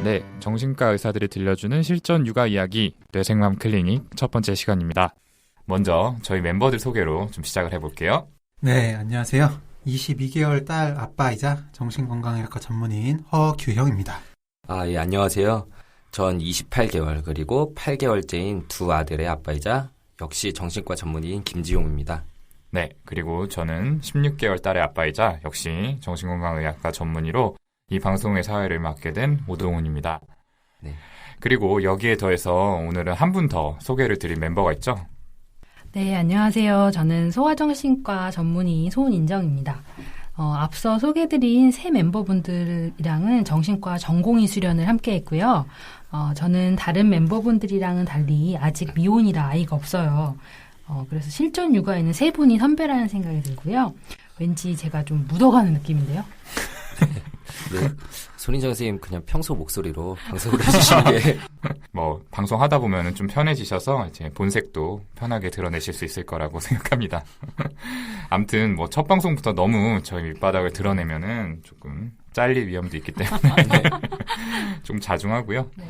네, 정신과 의사들이 들려주는 실전 육아 이야기 뇌생맘 클리닉 첫 번째 시간입니다. 먼저 저희 멤버들 소개로 좀 시작을 해볼게요. 네, 안녕하세요. 22개월 딸 아빠이자 정신건강의학과 전문의인 허규형입니다. 예, 안녕하세요. 전 28개월 그리고 8개월째인 두 아들의 아빠이자 역시 정신과 전문의인 김지용입니다. 네, 그리고 저는 16개월 딸의 아빠이자 역시 정신건강의학과 전문의로 이 방송의 사회를 맡게 된 오동훈입니다. 네. 그리고 여기에 더해서 오늘은 한 분 더 소개를 드릴 멤버가 있죠? 네, 안녕하세요. 저는 소아정신과 전문의인 소은인정입니다. 앞서 소개드린 세 멤버분들이랑은 정신과 전공의 수련을 함께 했고요. 저는 다른 멤버분들이랑은 달리 아직 미혼이라 아이가 없어요. 그래서 실전 육아에는 세 분이 선배라는 생각이 들고요. 왠지 제가 좀 묻어가는 느낌인데요. 네. 손인정 선생님 그냥 평소 목소리로 방송을 해주시는 게 방송하다 보면은 좀 편해지셔서 이제 본색도 편하게 드러내실 수 있을 거라고 생각합니다. 아무튼 첫 방송부터 너무 저희 밑바닥을 드러내면은 조금 잘릴 위험도 있기 때문에 좀 자중하고요. 네.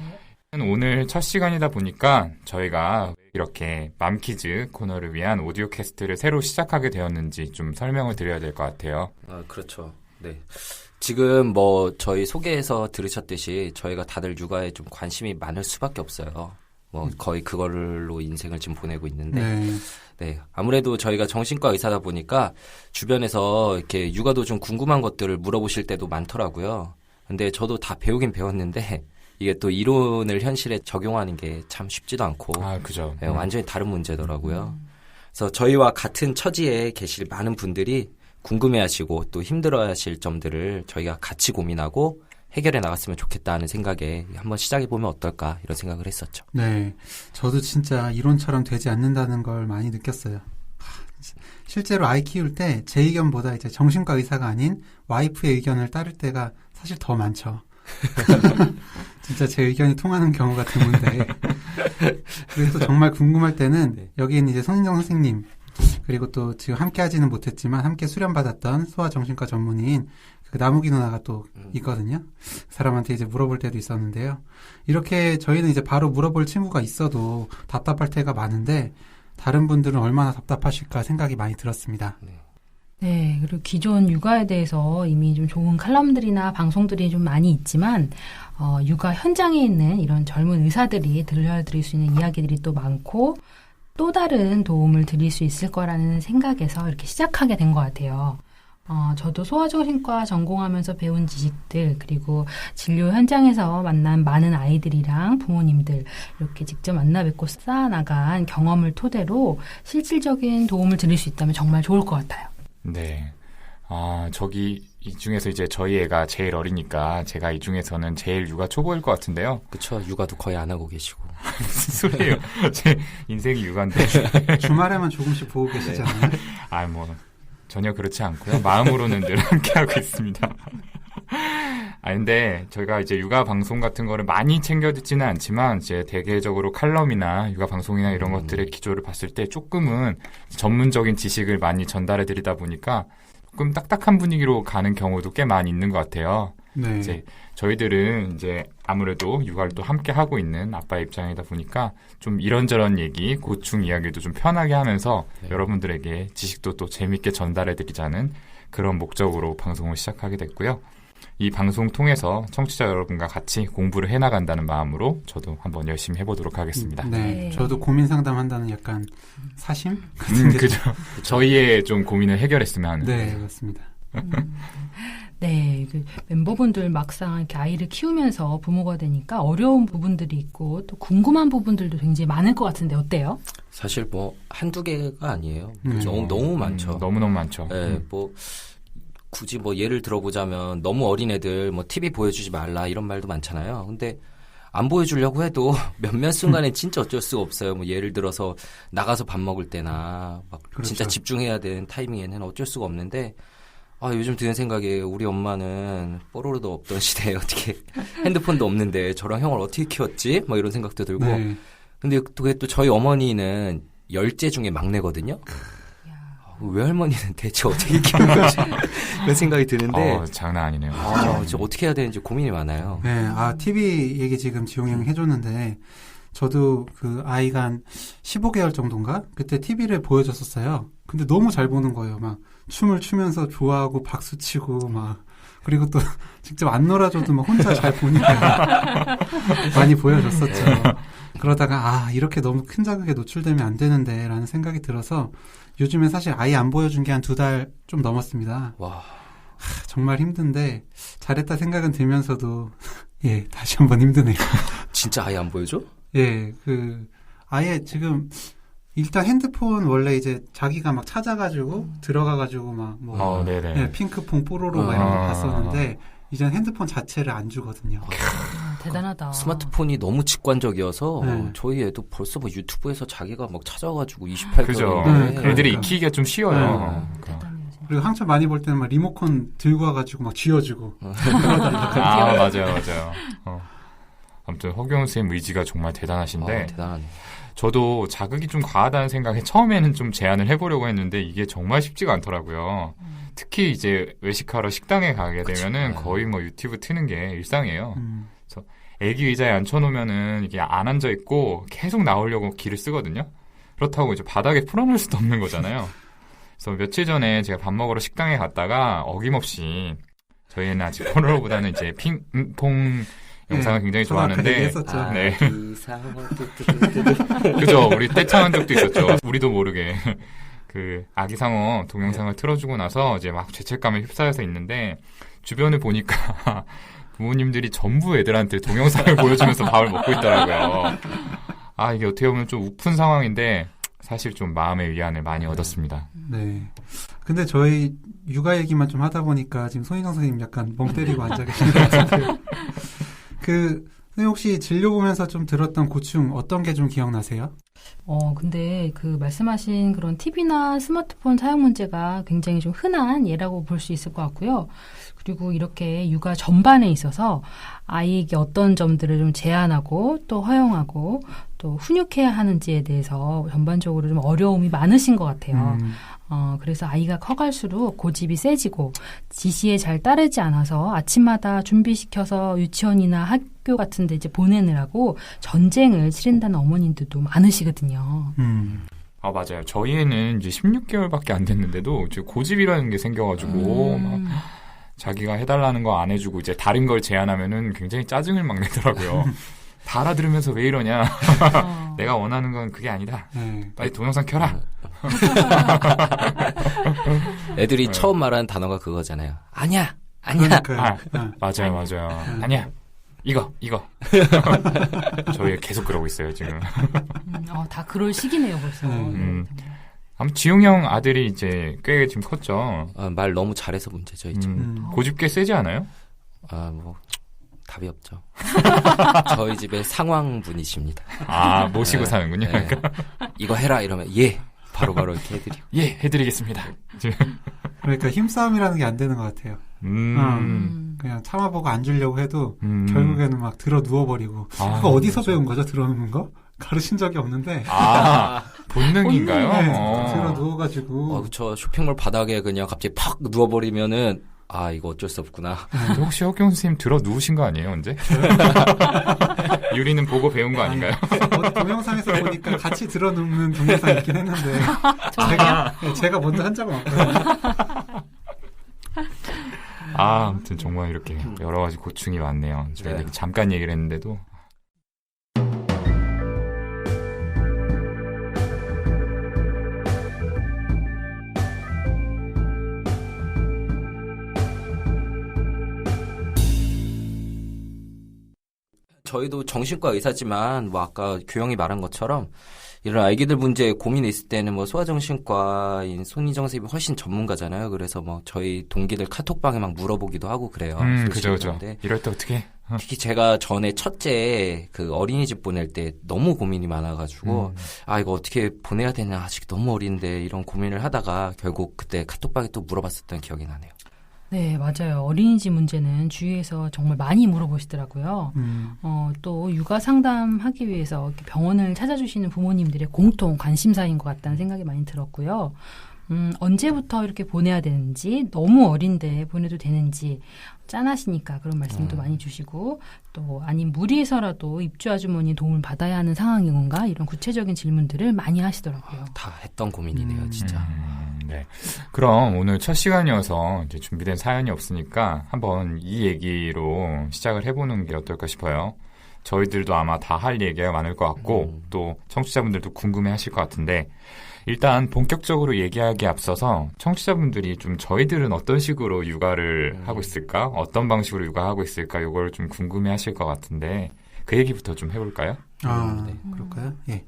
오늘 첫 시간이다 보니까 저희가 이렇게 맘키즈 코너를 위한 오디오 캐스트를 새로 시작하게 되었는지 좀 설명을 드려야 될 것 같아요. 그렇죠. 네. 지금 저희 소개에서 들으셨듯이 저희가 다들 육아에 좀 관심이 많을 수밖에 없어요. 거의 그걸로 인생을 지금 보내고 있는데, 네. 아무래도 저희가 정신과 의사다 보니까 주변에서 이렇게 육아도 좀 궁금한 것들을 물어보실 때도 많더라고요. 근데 저도 다 배우긴 배웠는데, 이게 또 이론을 현실에 적용하는 게 참 쉽지도 않고, 그죠. 네, 완전히 다른 문제더라고요. 그래서 저희와 같은 처지에 계실 많은 분들이 궁금해하시고 또 힘들어하실 점들을 저희가 같이 고민하고 해결해 나갔으면 좋겠다는 생각에 한번 시작해보면 어떨까 이런 생각을 했었죠. 네, 저도 진짜 이론처럼 되지 않는다는 걸 많이 느꼈어요. 실제로 아이 키울 때 제 의견보다 이제 정신과 의사가 아닌 와이프의 의견을 따를 때가 사실 더 많죠. 진짜 제 의견이 통하는 경우가 드문데 그래서 정말 궁금할 때는 여기는 이제 손인정 선생님 그리고 또 지금 함께 하지는 못했지만 함께 수련받았던 소아정신과 전문의인 그 나무기 누나가 또 있거든요. 그 사람한테 이제 물어볼 때도 있었는데요. 이렇게 저희는 이제 바로 물어볼 친구가 있어도 답답할 때가 많은데 다른 분들은 얼마나 답답하실까 생각이 많이 들었습니다. 네, 그리고 기존 육아에 대해서 이미 좀 좋은 칼럼들이나 방송들이 좀 많이 있지만 육아 현장에 있는 이런 젊은 의사들이 들려드릴 수 있는 이야기들이 또 많고 또 다른 도움을 드릴 수 있을 거라는 생각에서 이렇게 시작하게 된 것 같아요. 저도 소아정신과 전공하면서 배운 지식들 그리고 진료 현장에서 만난 많은 아이들이랑 부모님들 이렇게 직접 만나 뵙고 쌓아나간 경험을 토대로 실질적인 도움을 드릴 수 있다면 정말 좋을 것 같아요. 네. 이 중에서 이제 저희 애가 제일 어리니까 제가 이 중에서는 제일 육아 초보일 것 같은데요. 그쵸. 육아도 거의 안 하고 계시고. 무슨 소리예요? 제 인생이 육아인데. 주말에만 조금씩 보고 계시잖아요. 전혀 그렇지 않고요. 마음으로는 늘 함께하고 있습니다. 근데 저희가 이제 육아 방송 같은 거를 많이 챙겨 듣지는 않지만 이제 대개적으로 칼럼이나 육아 방송이나 이런 것들의 기조를 봤을 때 조금은 전문적인 지식을 많이 전달해 드리다 보니까 조금 딱딱한 분위기로 가는 경우도 꽤 많이 있는 것 같아요. 네. 이제 저희들은 이제 아무래도 육아를 또 함께 하고 있는 아빠 입장이다 보니까 좀 이런저런 얘기, 고충 이야기도 좀 편하게 하면서 여러분들에게 지식도 또 재밌게 전달해 드리자는 그런 목적으로 방송을 시작하게 됐고요. 이 방송 통해서 청취자 여러분과 같이 공부를 해나간다는 마음으로 저도 한번 열심히 해보도록 하겠습니다. 네, 저도 고민 상담한다는 약간 사심 같은 게 그죠. 저희의 좀 고민을 해결했으면 하는. 네, 그렇습니다. 네, 멤버분들 막상 이렇게 아이를 키우면서 부모가 되니까 어려운 부분들이 있고 또 궁금한 부분들도 굉장히 많을 것 같은데 어때요? 사실 한두 개가 아니에요. 너무 많죠. 너무너무 많죠. 네, 굳이 예를 들어보자면 너무 어린 애들 TV 보여주지 말라 이런 말도 많잖아요. 근데 안 보여주려고 해도 몇몇 순간에 진짜 어쩔 수가 없어요. 예를 들어서 나가서 밥 먹을 때나 그렇죠. 진짜 집중해야 되는 타이밍에는 어쩔 수가 없는데 요즘 드는 생각에 우리 엄마는 뽀로로도 없던 시대에 어떻게 핸드폰도 없는데 저랑 형을 어떻게 키웠지? 이런 생각도 들고. 네. 근데 그게 또 저희 어머니는 10째 중에 막내거든요. 외할머니는 대체 어떻게 키우는 거지? 그런 생각이 드는데 장난 아니네요. 진짜 어떻게 해야 되는지 고민이 많아요. 네, TV 얘기 지금 지용이 형이 해줬는데 저도 그 아이가 한 15개월 정도인가? 그때 TV를 보여줬었어요. 근데 너무 잘 보는 거예요. 막 춤을 추면서 좋아하고 박수 치고 막 그리고 또 직접 안 놀아줘도 막 혼자 잘 보니까 많이 보여줬었죠. 그러다가 이렇게 너무 큰 자극에 노출되면 안 되는데 라는 생각이 들어서 요즘에 사실 아예 안 보여준 게 한 2달 좀 넘었습니다. 와. 정말 힘든데 잘했다 생각은 들면서도 예, 다시 한번 힘드네요. 진짜 아예 안 보여줘? 예, 아예 지금 일단 핸드폰 원래 이제 자기가 막 찾아가지고 들어가가지고 막 뭐 네네. 핑크퐁 뽀로로 막 이런 거 봤었는데 이젠 핸드폰 자체를 안 주거든요. 대단하다. 스마트폰이 너무 직관적이어서 저희 애도 벌써 뭐 유튜브에서 자기가 막 찾아가지고 28개월 그죠. 애들이 익히기가 좀 쉬워요. 그리고 한참 많이 볼 때는 막 리모컨 들고 와가지고 막 쥐어주고. 맞아요. 아무튼 허경훈 선생님 의지가 정말 대단하신데 대단하네. 저도 자극이 좀 과하다는 생각에 처음에는 좀 제안을 해보려고 했는데 이게 정말 쉽지가 않더라고요. 특히 이제 외식하러 식당에 가게 되면은 거의 뭐 유튜브 트는 게 일상이에요. 그래서 애기 의자에 앉혀놓으면은 이게 안 앉아 있고 계속 나오려고 기를 쓰거든요. 그렇다고 이제 바닥에 풀어놓을 수도 없는 거잖아요. 그래서 며칠 전에 제가 밥 먹으러 식당에 갔다가 어김없이 저희는 아직 폴로보다는 이제 핑퐁 영상을 굉장히 좋아하는데 네. 그죠. 우리 떼창한 적도 있었죠. 우리도 모르게 그 아기상어 동영상을 틀어주고 나서 이제 막 죄책감에 휩싸여서 있는데 주변을 보니까 부모님들이 전부 애들한테 동영상을 보여주면서 밥을 먹고 있더라고요. 이게 어떻게 보면 좀 우픈 상황인데 사실 좀 마음의 위안을 많이 얻었습니다. 네. 근데 저희 육아 얘기만 좀 하다 보니까 지금 손희정 선생님 약간 멍 때리고 앉아 계시는 것 같은데 선생님 혹시 진료 보면서 좀 들었던 고충 어떤 게 좀 기억나세요? 근데 그 말씀하신 그런 TV나 스마트폰 사용 문제가 굉장히 좀 흔한 예라고 볼 수 있을 것 같고요. 그리고 이렇게 육아 전반에 있어서 아이에게 어떤 점들을 좀 제한하고 또 허용하고 또 훈육해야 하는지에 대해서 전반적으로 좀 어려움이 많으신 것 같아요. 그래서 아이가 커갈수록 고집이 세지고 지시에 잘 따르지 않아서 아침마다 준비시켜서 유치원이나 학교 같은 데 이제 보내느라고 전쟁을 치른다는 어머님들도 많으시거든요. 맞아요. 저희 애는 이제 16개월밖에 안 됐는데도 이제 고집이라는 게 생겨가지고 막 자기가 해달라는 거 안 해주고 이제 다른 걸 제안하면은 굉장히 짜증을 막 내더라고요. 다 알아들으면서 왜 이러냐. 내가 원하는 건 그게 아니다. 빨리 동영상 켜라. 애들이 처음 말하는 단어가 그거잖아요. 아니야. 맞아요. 아니야. 이거. 저희 계속 그러고 있어요, 지금. 다 그럴 시기네요, 벌써. 아무튼 지용 형 아들이 이제 꽤 지금 컸죠. 말 너무 잘해서 문제죠, 이제. 고집 꽤 세지 않아요? 답이 없죠. 저희 집의 상황분이십니다. 모시고 사는군요. 네. 이거 해라 이러면 바로 이렇게 해드리고. 해드리겠습니다. 그러니까 힘싸움이라는 게 안 되는 것 같아요. 그냥 참아보고 안 주려고 해도 결국에는 막 들어 누워버리고. 그거 어디서 배운 거죠? 들어 누는 거? 가르친 적이 없는데. 본능인가요? 네, 들어 누워가지고. 저 쇼핑몰 바닥에 그냥 갑자기 팍 누워버리면은 이거 어쩔 수 없구나. 혹시 허경 선생님 들어 누우신 거 아니에요, 언제? 유리는 보고 배운 거 아닌가요? 어디 동영상에서 보니까 같이 들어 눕는 동영상이 있긴 했는데. 제가 먼저 한 적은 없거든요. 아무튼 정말 이렇게 여러 가지 고충이 많네요. 저희가 잠깐 얘기를 했는데도. 저희도 정신과 의사지만 아까 교영이 말한 것처럼 이런 아기들 문제에 고민이 있을 때는 소아정신과인 손희정 선생님이 훨씬 전문가잖아요. 그래서 저희 동기들 카톡방에 막 물어보기도 하고 그래요. 그죠. 이럴 때 어떻게? 특히 제가 전에 첫째 그 어린이집 보낼 때 너무 고민이 많아가지고 이거 어떻게 보내야 되나 아직 너무 어린데 이런 고민을 하다가 결국 그때 카톡방에 또 물어봤었던 기억이 나네요. 네, 맞아요. 어린이집 문제는 주위에서 정말 많이 물어보시더라고요. 또 육아 상담하기 위해서 이렇게 병원을 찾아주시는 부모님들의 공통 관심사인 것 같다는 생각이 많이 들었고요. 언제부터 이렇게 보내야 되는지, 너무 어린데 보내도 되는지, 짠하시니까 그런 말씀도 많이 주시고, 또 아님 무리해서라도 입주 아주머니 도움을 받아야 하는 상황인 건가? 이런 구체적인 질문들을 많이 하시더라고요. 다 했던 고민이네요, 진짜. 네. 그럼 오늘 첫 시간이어서 이제 준비된 사연이 없으니까 한번 이 얘기로 시작을 해보는 게 어떨까 싶어요. 저희들도 아마 다 할 얘기가 많을 것 같고 또 청취자분들도 궁금해하실 것 같은데 일단 본격적으로 얘기하기에 앞서서 청취자분들이 좀 저희들은 어떤 식으로 육아를 하고 있을까? 어떤 방식으로 육아하고 있을까? 이걸 좀 궁금해하실 것 같은데 그 얘기부터 좀 해볼까요? 네. 그럴까요? 예.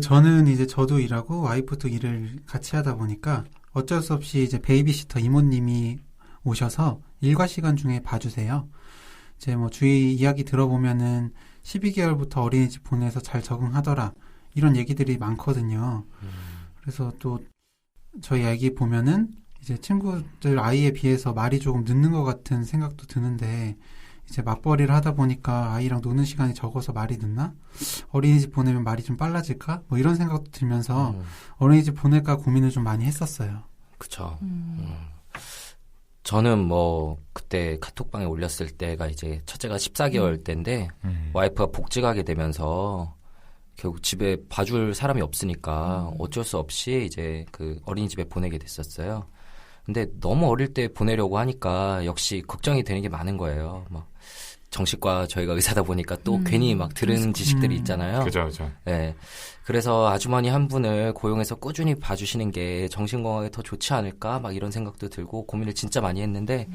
저는 이제 저도 일하고 와이프도 일을 같이 하다 보니까 어쩔 수 없이 이제 베이비시터 이모님이 오셔서 일과 시간 중에 봐주세요. 이제 뭐 주위 이야기 들어보면은 12개월부터 어린이집 보내서 잘 적응하더라. 이런 얘기들이 많거든요. 그래서 또 저희 아기 보면은 이제 친구들 아이에 비해서 말이 조금 늦는 것 같은 생각도 드는데 이제 맞벌이를 하다 보니까 아이랑 노는 시간이 적어서 말이 늦나? 어린이집 보내면 말이 좀 빨라질까? 뭐 이런 생각도 들면서 어린이집 보낼까 고민을 좀 많이 했었어요. 그쵸. 저는 뭐 그때 카톡방에 올렸을 때가 이제 첫째가 14개월 때인데 와이프가 복직하게 되면서 결국 집에 봐줄 사람이 없으니까 어쩔 수 없이 이제 그 어린이집에 보내게 됐었어요. 근데 너무 어릴 때 보내려고 하니까 역시 걱정이 되는 게 많은 거예요. 막 정신과 저희가 의사다 보니까 또 괜히 막 들은 지식들이 있잖아요. 그죠. 네. 그래서 아주머니 한 분을 고용해서 꾸준히 봐주시는 게 정신건강에 더 좋지 않을까 막 이런 생각도 들고 고민을 진짜 많이 했는데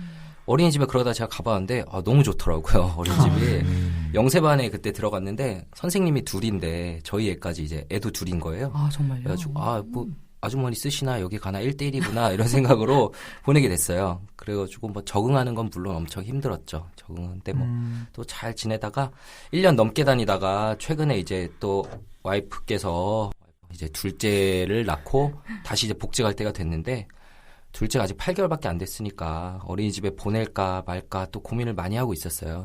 어린이집에 그러다 제가 가봤는데 너무 좋더라고요. 어린이집이. 영세반에 그때 들어갔는데 선생님이 둘인데 저희 애까지 이제 애도 둘인 거예요. 아, 정말요? 그래가지고 뭐 아주머니 쓰시나 여기 가나 1대1이구나 이런 생각으로 보내게 됐어요. 그래가지고 뭐 적응하는 건 물론 엄청 힘들었죠. 적응인데 뭐 또 잘 지내다가 1년 넘게 다니다가 최근에 이제 또 와이프께서 이제 둘째를 낳고 다시 이제 복직할 때가 됐는데 둘째가 아직 8개월밖에 안 됐으니까 어린이집에 보낼까 말까 또 고민을 많이 하고 있었어요.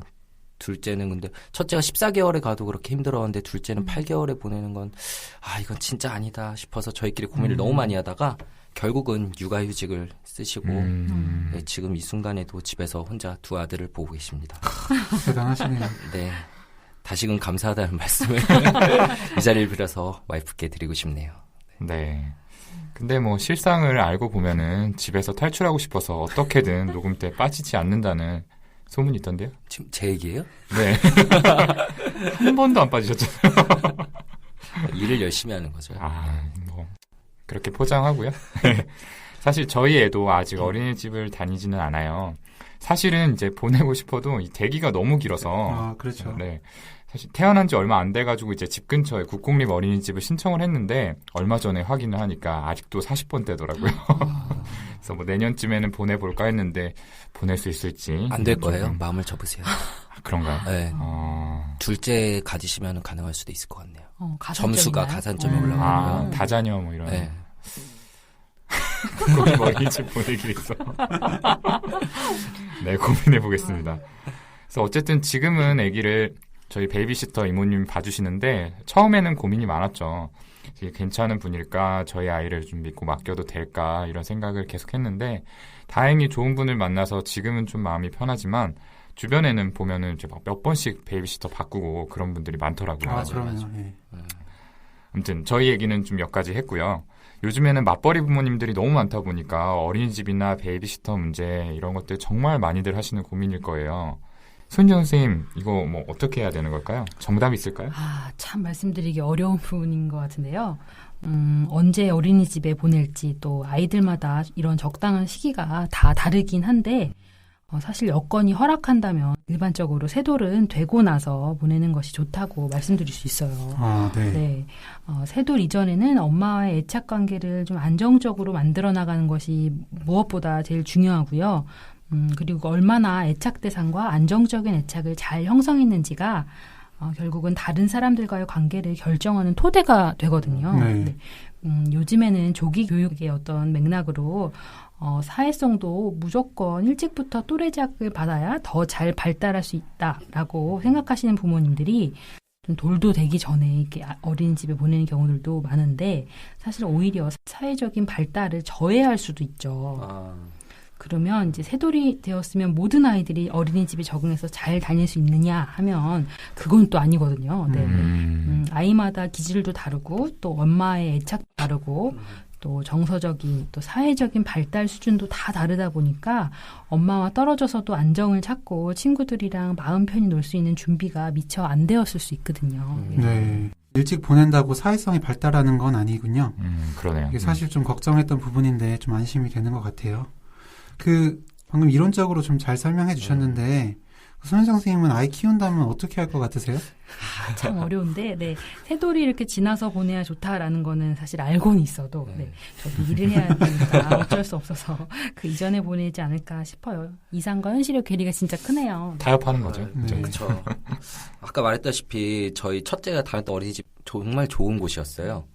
둘째는 근데 첫째가 14개월에 가도 그렇게 힘들었는데 둘째는 8개월에 보내는 건 이건 진짜 아니다 싶어서 저희끼리 고민을 너무 많이 하다가 결국은 육아휴직을 쓰시고 네, 지금 이 순간에도 집에서 혼자 두 아들을 보고 계십니다. 대단하시네요. 네, 다시금 감사하다는 말씀을 이 자리를 빌어서 와이프께 드리고 싶네요. 네. 근데 뭐 실상을 알고 보면은 집에서 탈출하고 싶어서 어떻게든 녹음 때 빠지지 않는다는 소문이 있던데요? 지금 제 얘기예요? 네. 한 번도 안 빠지셨잖아요. 일을 열심히 하는 거죠. 뭐 그렇게 포장하고요. 사실 저희 애도 아직 어린이집을 다니지는 않아요. 사실은 이제 보내고 싶어도 이 대기가 너무 길어서. 그렇죠. 네. 사실 태어난 지 얼마 안 돼가지고 이제 집 근처에 국공립 어린이집을 신청을 했는데 얼마 전에 확인을 하니까 아직도 40번대더라고요. 그래서 뭐 내년쯤에는 보내볼까 했는데 보낼 수 있을지. 안 될 거예요. 마음을 접으세요. 그런가요? 네. 둘째 가지시면 가능할 수도 있을 것 같네요. 점수가 가산점이 올라가고요. 다자녀 뭐 이런. 네. 국공립 어린이집 보내기 위해서. 네, 고민해보겠습니다. 그래서 어쨌든 지금은 아기를 저희 베이비시터 이모님이 봐주시는데 처음에는 고민이 많았죠. 괜찮은 분일까? 저희 아이를 좀 믿고 맡겨도 될까? 이런 생각을 계속 했는데 다행히 좋은 분을 만나서 지금은 좀 마음이 편하지만 주변에는 보면은 이제 몇 번씩 베이비시터 바꾸고 그런 분들이 많더라고요. 그럼요. 예. 아무튼 저희 얘기는 좀 여기까지 했고요. 요즘에는 맞벌이 부모님들이 너무 많다 보니까 어린이집이나 베이비시터 문제 이런 것들 정말 많이들 하시는 고민일 거예요. 손지연 선생님, 이거 뭐 어떻게 해야 되는 걸까요? 정답이 있을까요? 참 말씀드리기 어려운 부분인 것 같은데요. 언제 어린이집에 보낼지 또 아이들마다 이런 적당한 시기가 다 다르긴 한데 사실 여건이 허락한다면 일반적으로 세 돌은 되고 나서 보내는 것이 좋다고 말씀드릴 수 있어요. 네. 세 돌 이전에는 엄마와의 애착 관계를 좀 안정적으로 만들어 나가는 것이 무엇보다 제일 중요하고요. 그리고 얼마나 애착 대상과 안정적인 애착을 잘 형성했는지가 결국은 다른 사람들과의 관계를 결정하는 토대가 되거든요. 네. 요즘에는 조기 교육의 어떤 맥락으로 사회성도 무조건 일찍부터 또래작을 받아야 더 잘 발달할 수 있다라고 생각하시는 부모님들이 좀 돌도 되기 전에 이렇게 어린이집에 보내는 경우들도 많은데 사실 오히려 사회적인 발달을 저해할 수도 있죠. 그러면 이제 새돌이 되었으면 모든 아이들이 어린이집에 적응해서 잘 다닐 수 있느냐 하면 그건 또 아니거든요. 네. 아이마다 기질도 다르고 또 엄마의 애착도 다르고 또 정서적인 또 사회적인 발달 수준도 다 다르다 보니까 엄마와 떨어져서도 안정을 찾고 친구들이랑 마음 편히 놀 수 있는 준비가 미처 안 되었을 수 있거든요. 네. 일찍 보낸다고 사회성이 발달하는 건 아니군요. 그러네요. 이게 사실 좀 걱정했던 부분인데 좀 안심이 되는 것 같아요. 방금 이론적으로 좀 잘 설명해 주셨는데 손현정 선생님은 아이 키운다면 어떻게 할 것 같으세요? 참 어려운데, 네. 새돌이 이렇게 지나서 보내야 좋다라는 거는 사실 알고는 있어도, 네. 저도 일을 해야 되니까 어쩔 수 없어서 그 이전에 보내지 않을까 싶어요. 이상과 현실의 괴리가 진짜 크네요. 타협하는 거죠. 네. 그렇죠. 아까 말했다시피 저희 첫째가 다녔던 어린이집 정말 좋은 곳이었어요.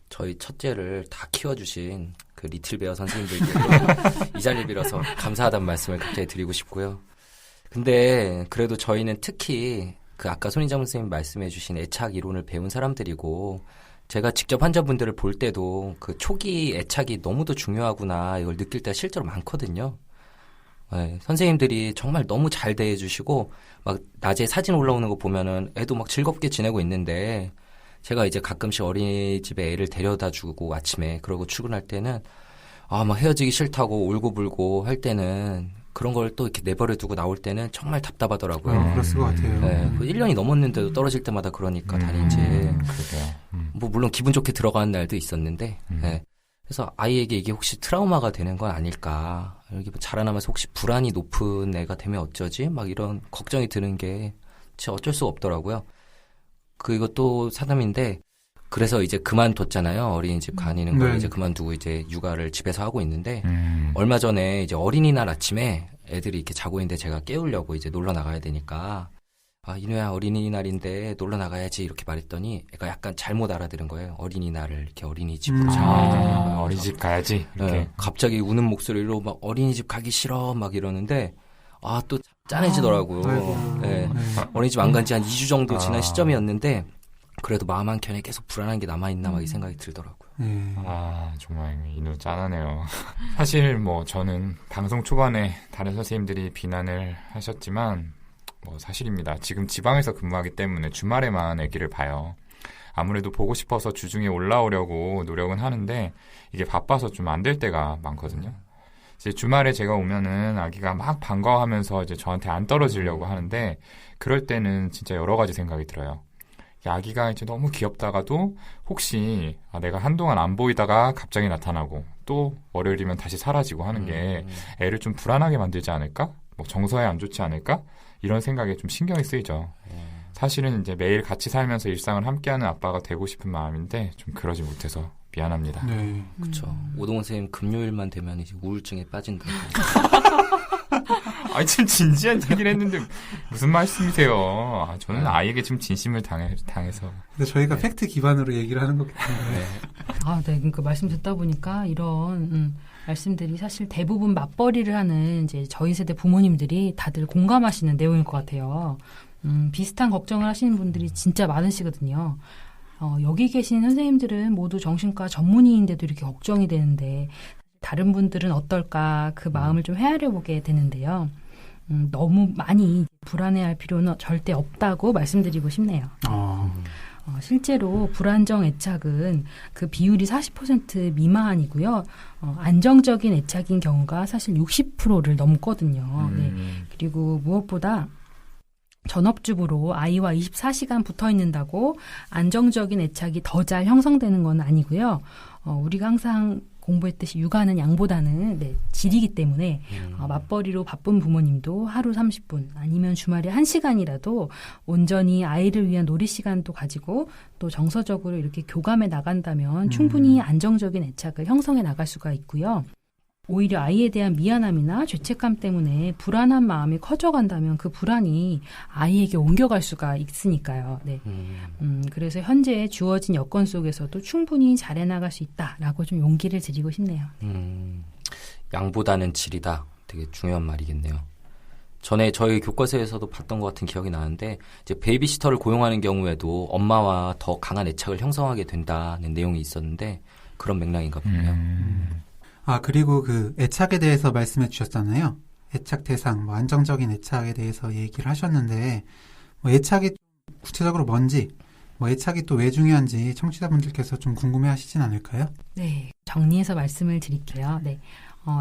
저희 첫째를 다 키워주신 그 리틀베어 선생님들께 이 자리를 빌어서 감사하다는 말씀을 갑자기 드리고 싶고요. 근데 그래도 저희는 특히 그 아까 손희정 선생님 말씀해 주신 애착 이론을 배운 사람들이고 제가 직접 환자분들을 볼 때도 그 초기 애착이 너무도 중요하구나 이걸 느낄 때가 실제로 많거든요. 네, 선생님들이 정말 너무 잘 대해 주시고 막 낮에 사진 올라오는 거 보면은 애도 막 즐겁게 지내고 있는데 제가 이제 가끔씩 어린이집에 애를 데려다 주고 아침에 그러고 출근할 때는 막 헤어지기 싫다고 울고불고 할 때는 그런 걸 또 이렇게 내버려 두고 나올 때는 정말 답답하더라고요. 그랬을 것 같아요. 네, 1년이 넘었는데도 떨어질 때마다 그러니까 다닌지. 뭐 물론 기분 좋게 들어가는 날도 있었는데 네. 그래서 아이에게 이게 혹시 트라우마가 되는 건 아닐까. 이렇게 자라나면서 혹시 불안이 높은 애가 되면 어쩌지? 막 이런 걱정이 드는 게 진짜 어쩔 수가 없더라고요. 그리고 또 사담인데 그래서 이제 그만뒀잖아요. 어린이집 다니는 걸 이제 그만두고 이제 육아를 집에서 하고 있는데 얼마 전에 이제 어린이날 아침에 애들이 이렇게 자고 있는데 제가 깨우려고 이제 놀러 나가야 되니까 이누야 어린이날인데 놀러 나가야지 이렇게 말했더니 애가 약간 잘못 알아들은 거예요. 어린이날을 이렇게 어린이집으로 어린이집 가야지 이렇게. 네, 갑자기 우는 목소리로 막 어린이집 가기 싫어 막 이러는데 또 짠해지더라고요. 네. 어린이집 안 간 지 한 2주 정도 지난 시점이었는데 그래도 마음 한켠에 계속 불안한 게 남아있나 막 이 생각이 들더라고요. 정말 이누 짠하네요. 사실 뭐 저는 방송 초반에 다른 선생님들이 비난을 하셨지만 뭐 사실입니다. 지금 지방에서 근무하기 때문에 주말에만 아기를 봐요. 아무래도 보고 싶어서 주중에 올라오려고 노력은 하는데 이게 바빠서 좀 안 될 때가 많거든요. 이제 주말에 제가 오면은 아기가 막 반가워하면서 이제 저한테 안 떨어지려고 하는데 그럴 때는 진짜 여러 가지 생각이 들어요. 아기가 이제 너무 귀엽다가도 혹시 내가 한동안 안 보이다가 갑자기 나타나고 또 월요일이면 다시 사라지고 하는 게 애를 좀 불안하게 만들지 않을까? 뭐 정서에 안 좋지 않을까? 이런 생각에 좀 신경이 쓰이죠. 사실은 이제 매일 같이 살면서 일상을 함께하는 아빠가 되고 싶은 마음인데 좀 그러지 못해서 미안합니다. 네. 그렇죠. 오동원 선생님 금요일만 되면 이제 우울증에 빠진다고. 좀 진지한 얘기를 했는데 무슨 말씀이세요? 저는 아이에게 좀 진심을 당해서. 근데 저희가 팩트 기반으로 얘기를 하는 거기 때문에. 네. 그러니까 말씀 듣다 보니까 이런 말씀들이 사실 대부분 맞벌이를 하는 이제 저희 세대 부모님들이 다들 공감하시는 내용일 것 같아요. 비슷한 걱정을 하시는 분들이 진짜 많으시거든요. 여기 계신 선생님들은 모두 정신과 전문의인데도 이렇게 걱정이 되는데 다른 분들은 어떨까 그 마음을 좀 헤아려 보게 되는데요. 너무 많이 불안해할 필요는 절대 없다고 말씀드리고 싶네요. 실제로 불안정 애착은 그 비율이 40% 미만이고요. 안정적인 애착인 경우가 사실 60%를 넘거든요. 네. 그리고 무엇보다 전업주부로 아이와 24시간 붙어 있는다고 안정적인 애착이 더 잘 형성되는 건 아니고요. 우리가 항상 공부했듯이 육아는 양보다는 질이기 때문에 맞벌이로 바쁜 부모님도 하루 30분 아니면 주말에 1시간이라도 온전히 아이를 위한 놀이 시간도 가지고 또 정서적으로 이렇게 교감해 나간다면 충분히 안정적인 애착을 형성해 나갈 수가 있고요. 오히려 아이에 대한 미안함이나 죄책감 때문에 불안한 마음이 커져간다면 그 불안이 아이에게 옮겨갈 수가 있으니까요. 네. 그래서 현재 주어진 여건 속에서도 충분히 잘해나갈 수 있다라고 좀 용기를 드리고 싶네요. 양보다는 질이다. 되게 중요한 말이겠네요. 전에 저희 교과서에서도 봤던 것 같은 기억이 나는데 이제 베이비시터를 고용하는 경우에도 엄마와 더 강한 애착을 형성하게 된다는 내용이 있었는데 그런 맥락인가 보네요. 그리고 그 애착에 대해서 말씀해 주셨잖아요. 애착 대상, 뭐 안정적인 애착에 대해서 얘기를 하셨는데 뭐 애착이 구체적으로 뭔지, 뭐 애착이 또 왜 중요한지 청취자분들께서 좀 궁금해하시진 않을까요? 네, 정리해서 말씀을 드릴게요. 네.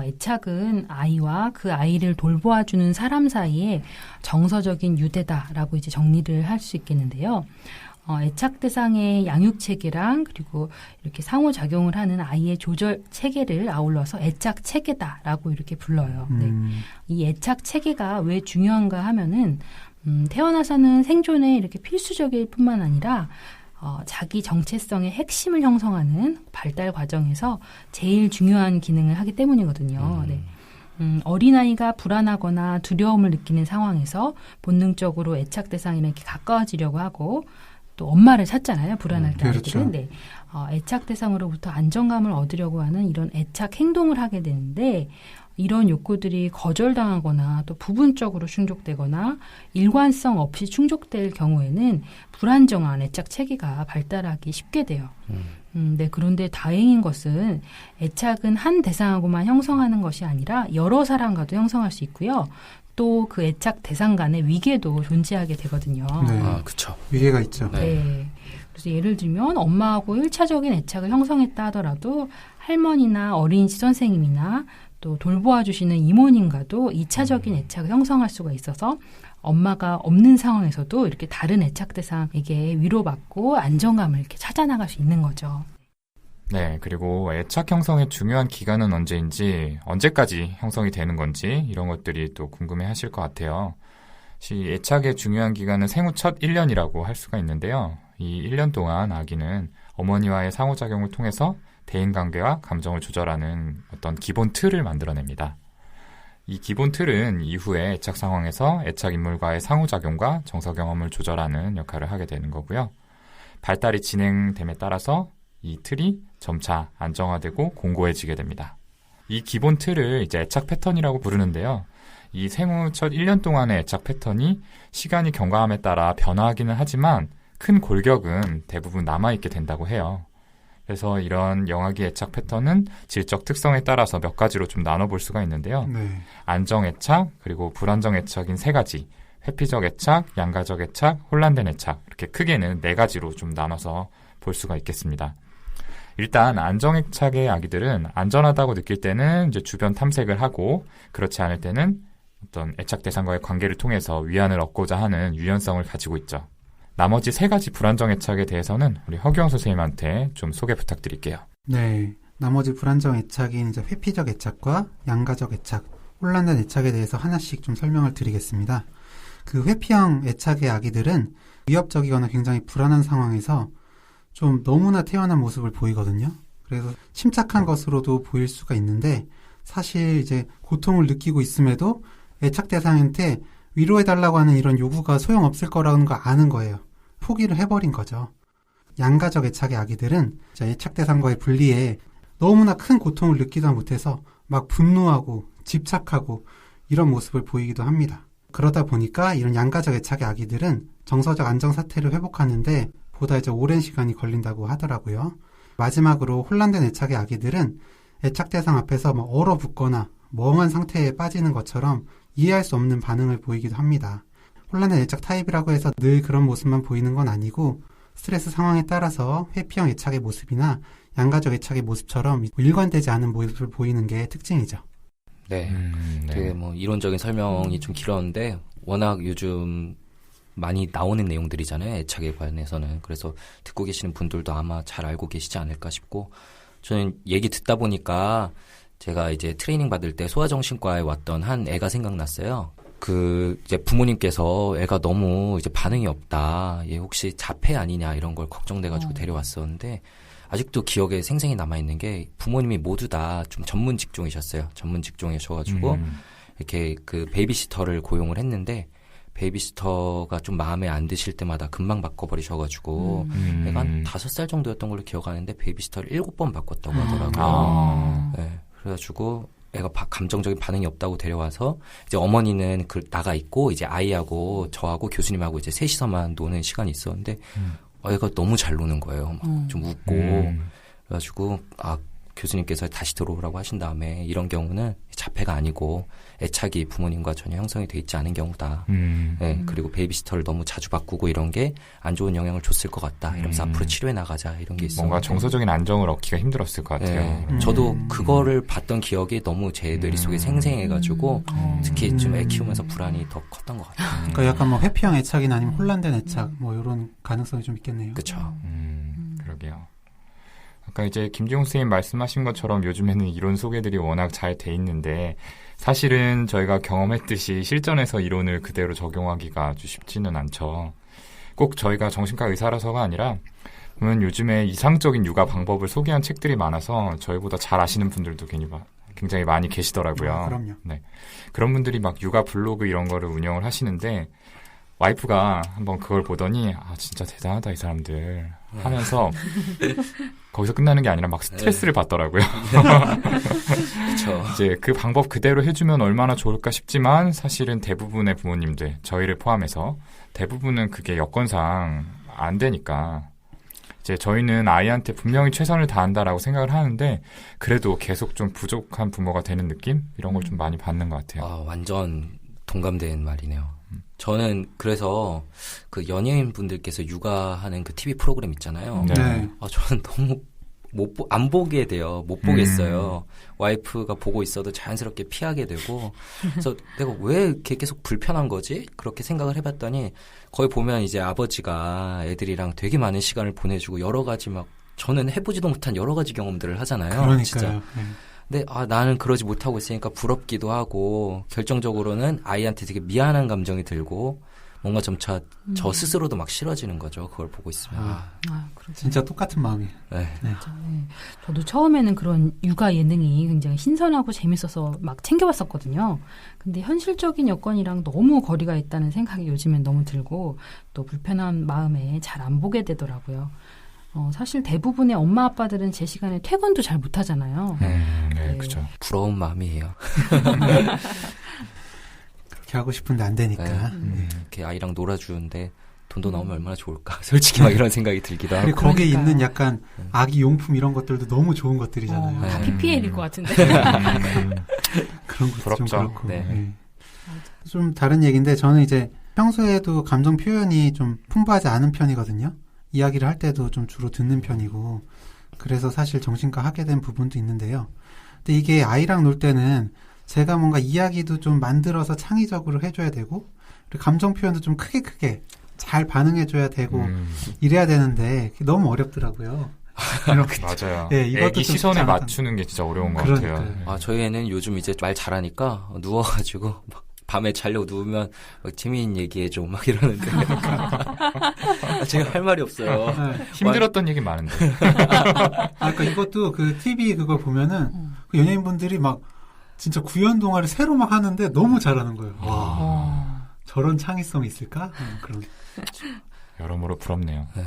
애착은 아이와 그 아이를 돌보아주는 사람 사이에 정서적인 유대다라고 이제 정리를 할 수 있겠는데요. 애착 대상의 양육 체계랑 그리고 이렇게 상호작용을 하는 아이의 조절 체계를 아울러서 애착 체계다라고 이렇게 불러요. 네. 이 애착 체계가 왜 중요한가 하면은 태어나서는 생존에 이렇게 필수적일 뿐만 아니라 자기 정체성의 핵심을 형성하는 발달 과정에서 제일 중요한 기능을 하기 때문이거든요. 네. 어린아이가 불안하거나 두려움을 느끼는 상황에서 본능적으로 애착 대상이랑 이렇게 가까워지려고 하고 또 엄마를 찾잖아요. 불안할 때 그렇죠. 아이들은. 네. 애착 대상으로부터 안정감을 얻으려고 하는 이런 애착 행동을 하게 되는데 이런 욕구들이 거절당하거나 또 부분적으로 충족되거나 일관성 없이 충족될 경우에는 불안정한 애착 체계가 발달하기 쉽게 돼요. 네, 그런데 다행인 것은 애착은 한 대상하고만 형성하는 것이 아니라 여러 사람과도 형성할 수 있고요. 또 그 애착 대상 간의 위계도 존재하게 되거든요. 네. 그렇죠. 위계가 있죠. 네. 그래서 예를 들면 엄마하고 1차적인 애착을 형성했다 하더라도 할머니나 어린이집 선생님이나 또 돌보아 주시는 이모님과도 2차적인 애착을 형성할 수가 있어서 엄마가 없는 상황에서도 이렇게 다른 애착 대상에게 위로받고 안정감을 이렇게 찾아나갈 수 있는 거죠. 네, 그리고 애착 형성의 중요한 기간은 언제인지, 언제까지 형성이 되는 건지 이런 것들이 또 궁금해 하실 것 같아요. 애착의 중요한 기간은 생후 첫 1년이라고 할 수가 있는데요. 이 1년 동안 아기는 어머니와의 상호작용을 통해서 대인관계와 감정을 조절하는 어떤 기본 틀을 만들어냅니다. 이 기본 틀은 이후에 애착 상황에서 애착 인물과의 상호작용과 정서 경험을 조절하는 역할을 하게 되는 거고요. 발달이 진행됨에 따라서 이 틀이 점차 안정화되고 공고해지게 됩니다. 이 기본 틀을 이제 애착 패턴이라고 부르는데요. 이 생후 첫 1년 동안의 애착 패턴이 시간이 경과함에 따라 변화하기는 하지만 큰 골격은 대부분 남아있게 된다고 해요. 그래서 이런 영아기 애착 패턴은 질적 특성에 따라서 몇 가지로 좀 나눠볼 수가 있는데요. 네. 안정 애착, 그리고 불안정 애착인 3가지, 회피적 애착, 양가적 애착, 혼란된 애착, 이렇게 크게는 4가지로 좀 나눠서 볼 수가 있겠습니다. 일단 안정 애착의 아기들은 안전하다고 느낄 때는 이제 주변 탐색을 하고, 그렇지 않을 때는 어떤 애착 대상과의 관계를 통해서 위안을 얻고자 하는 유연성을 가지고 있죠. 나머지 3가지 불안정 애착에 대해서는 우리 허규영 선생님한테 좀 소개 부탁드릴게요. 네. 나머지 불안정 애착인 이제 회피적 애착과 양가적 애착, 혼란된 애착에 대해서 하나씩 좀 설명을 드리겠습니다. 그 회피형 애착의 아기들은 위협적이거나 굉장히 불안한 상황에서 좀 너무나 태연한 모습을 보이거든요. 그래서 침착한 것으로도 보일 수가 있는데 사실 이제 고통을 느끼고 있음에도 애착 대상한테 위로해달라고 하는 이런 요구가 소용없을 거라는 걸 아는 거예요. 포기를 해버린 거죠. 양가적 애착의 아기들은 애착 대상과의 분리에 너무나 큰 고통을 느끼다 못해서 막 분노하고 집착하고 이런 모습을 보이기도 합니다. 그러다 보니까 이런 양가적 애착의 아기들은 정서적 안정 사태를 회복하는데 보다 이제 오랜 시간이 걸린다고 하더라고요. 마지막으로 혼란된 애착의 아기들은 애착 대상 앞에서 막 얼어붙거나 멍한 상태에 빠지는 것처럼 이해할 수 없는 반응을 보이기도 합니다. 혼란된 애착 타입이라고 해서 늘 그런 모습만 보이는 건 아니고 스트레스 상황에 따라서 회피형 애착의 모습이나 양가적 애착의 모습처럼 일관되지 않은 모습을 보이는 게 특징이죠. 네. 네. 되게 뭐 이론적인 설명이 좀 길었는데 워낙 요즘 많이 나오는 내용들이잖아요. 애착에 관해서는. 그래서 듣고 계시는 분들도 아마 잘 알고 계시지 않을까 싶고 저는 얘기 듣다 보니까 제가 이제 트레이닝 받을 때 소아정신과에 왔던 한 애가 생각났어요. 이제 부모님께서 애가 너무 이제 반응이 없다. 얘 혹시 자폐 아니냐 이런 걸 걱정돼가지고 데려왔었는데 아직도 기억에 생생히 남아있는 게 부모님이 모두 다 좀 전문 직종이셨어요. 전문 직종이셔가지고 이렇게 그 베이비시터를 고용을 했는데 베이비시터가 좀 마음에 안 드실 때마다 금방 바꿔버리셔가지고 애가 한 5살 정도였던 걸로 기억하는데 베이비시터를 7번 바꿨다고 하더라고요. 네, 그래가지고 애가 감정적인 반응이 없다고 데려와서 이제 어머니는 나가 있고 이제 아이하고 저하고 교수님하고 이제 셋이서만 노는 시간이 있었는데 애가 너무 잘 노는 거예요. 막 좀 웃고 그래가지고 교수님께서 다시 들어오라고 하신 다음에 이런 경우는 자폐가 아니고 애착이 부모님과 전혀 형성이 돼 있지 않은 경우다. 네, 그리고 베이비시터를 너무 자주 바꾸고 이런 게 안 좋은 영향을 줬을 것 같다. 이러면서 앞으로 치료해 나가자 이런 게 있어요. 뭔가 정서적인 안정을 얻기가 힘들었을 것 같아요. 네, 저도 그거를 봤던 기억이 너무 제 머릿속에 생생해가지고 특히 좀 애 키우면서 불안이 더 컸던 것 같아요. 그러니까 약간 뭐 회피형 애착이나 아니면 혼란된 애착 뭐 이런 가능성이 좀 있겠네요. 그렇죠. 그러게요. 아까 이제 김지용 선생님 말씀하신 것처럼 요즘에는 이론 소개들이 워낙 잘 돼 있는데 사실은 저희가 경험했듯이 실전에서 이론을 그대로 적용하기가 아주 쉽지는 않죠. 꼭 저희가 정신과 의사라서가 아니라 요즘에 이상적인 육아 방법을 소개한 책들이 많아서 저희보다 잘 아시는 분들도 굉장히 많이 계시더라고요. 그럼요. 네. 그런 분들이 막 육아 블로그 이런 거를 운영을 하시는데 와이프가 한번 그걸 보더니 진짜 대단하다 이 사람들 하면서 거기서 끝나는 게 아니라 막 스트레스를 받더라고요. 그렇죠. 이제 그 방법 그대로 해주면 얼마나 좋을까 싶지만 사실은 대부분의 부모님들 저희를 포함해서 대부분은 그게 여건상 안 되니까 이제 저희는 아이한테 분명히 최선을 다한다라고 생각을 하는데 그래도 계속 좀 부족한 부모가 되는 느낌 이런 걸 좀 많이 받는 것 같아요. 완전 동감된 말이네요. 저는 그래서 그 연예인 분들께서 육아하는 그 TV 프로그램 있잖아요. 네. 저는 너무 안 보게 돼요. 못 보겠어요. 와이프가 보고 있어도 자연스럽게 피하게 되고. 그래서 내가 왜 이렇게 계속 불편한 거지? 그렇게 생각을 해봤더니 거기 보면 이제 아버지가 애들이랑 되게 많은 시간을 보내주고 여러 가지 막 저는 해보지도 못한 여러 가지 경험들을 하잖아요. 그러니까요. 진짜. 네. 근데 나는 그러지 못하고 있으니까 부럽기도 하고 결정적으로는 아이한테 되게 미안한 감정이 들고 뭔가 점차 저 스스로도 막 싫어지는 거죠. 그걸 보고 있으면. 진짜 똑같은 마음이에요. 네. 네. 저도 처음에는 그런 육아 예능이 굉장히 신선하고 재밌어서 막 챙겨봤었거든요. 근데 현실적인 여건이랑 너무 거리가 있다는 생각이 요즘엔 너무 들고 또 불편한 마음에 잘 안 보게 되더라고요. 사실 대부분의 엄마 아빠들은 제 시간에 퇴근도 잘 못하잖아요. 네, 그죠. 부러운 마음이에요. 그렇게 하고 싶은데 안 되니까. 이렇게 아이랑 놀아주는데 돈도 나오면 얼마나 좋을까. 솔직히 막 이런 생각이 들기도 하고. 그리고 거기에 있는 약간 아기 용품 이런 것들도 너무 좋은 것들이잖아요. 다 PPL일 것 같은데. 그런 것도 좀 부럽죠. 그렇고. 네. 네. 좀 다른 얘기인데 저는 이제 평소에도 감정 표현이 좀 풍부하지 않은 편이거든요. 이야기를 할 때도 좀 주로 듣는 편이고 그래서 사실 정신과 하게 된 부분도 있는데요. 근데 이게 아이랑 놀 때는 제가 뭔가 이야기도 좀 만들어서 창의적으로 해줘야 되고 그리고 감정 표현도 좀 크게 잘 반응해줘야 되고 이래야 되는데 너무 어렵더라고요. 맞아요. 네, 이것도 애기 좀 시선에 쉽지 않았던- 맞추는 게 진짜 어려운 것 그러니까요. 같아요. 저희 애는 요즘 이제 말 잘하니까 누워가지고 막 밤에 자려고 누우면 막 재미있는 얘기해줘 막 이러는데 제가 할 말이 없어요. 힘들었던 얘기 많은데. 그러니까 이것도 그 TV 그걸 보면은 그 연예인분들이 막 진짜 구연 동화를 새로 막 하는데 너무 잘하는 거예요. 와, 저런 창의성이 있을까? 그런. 여러모로 부럽네요. 네.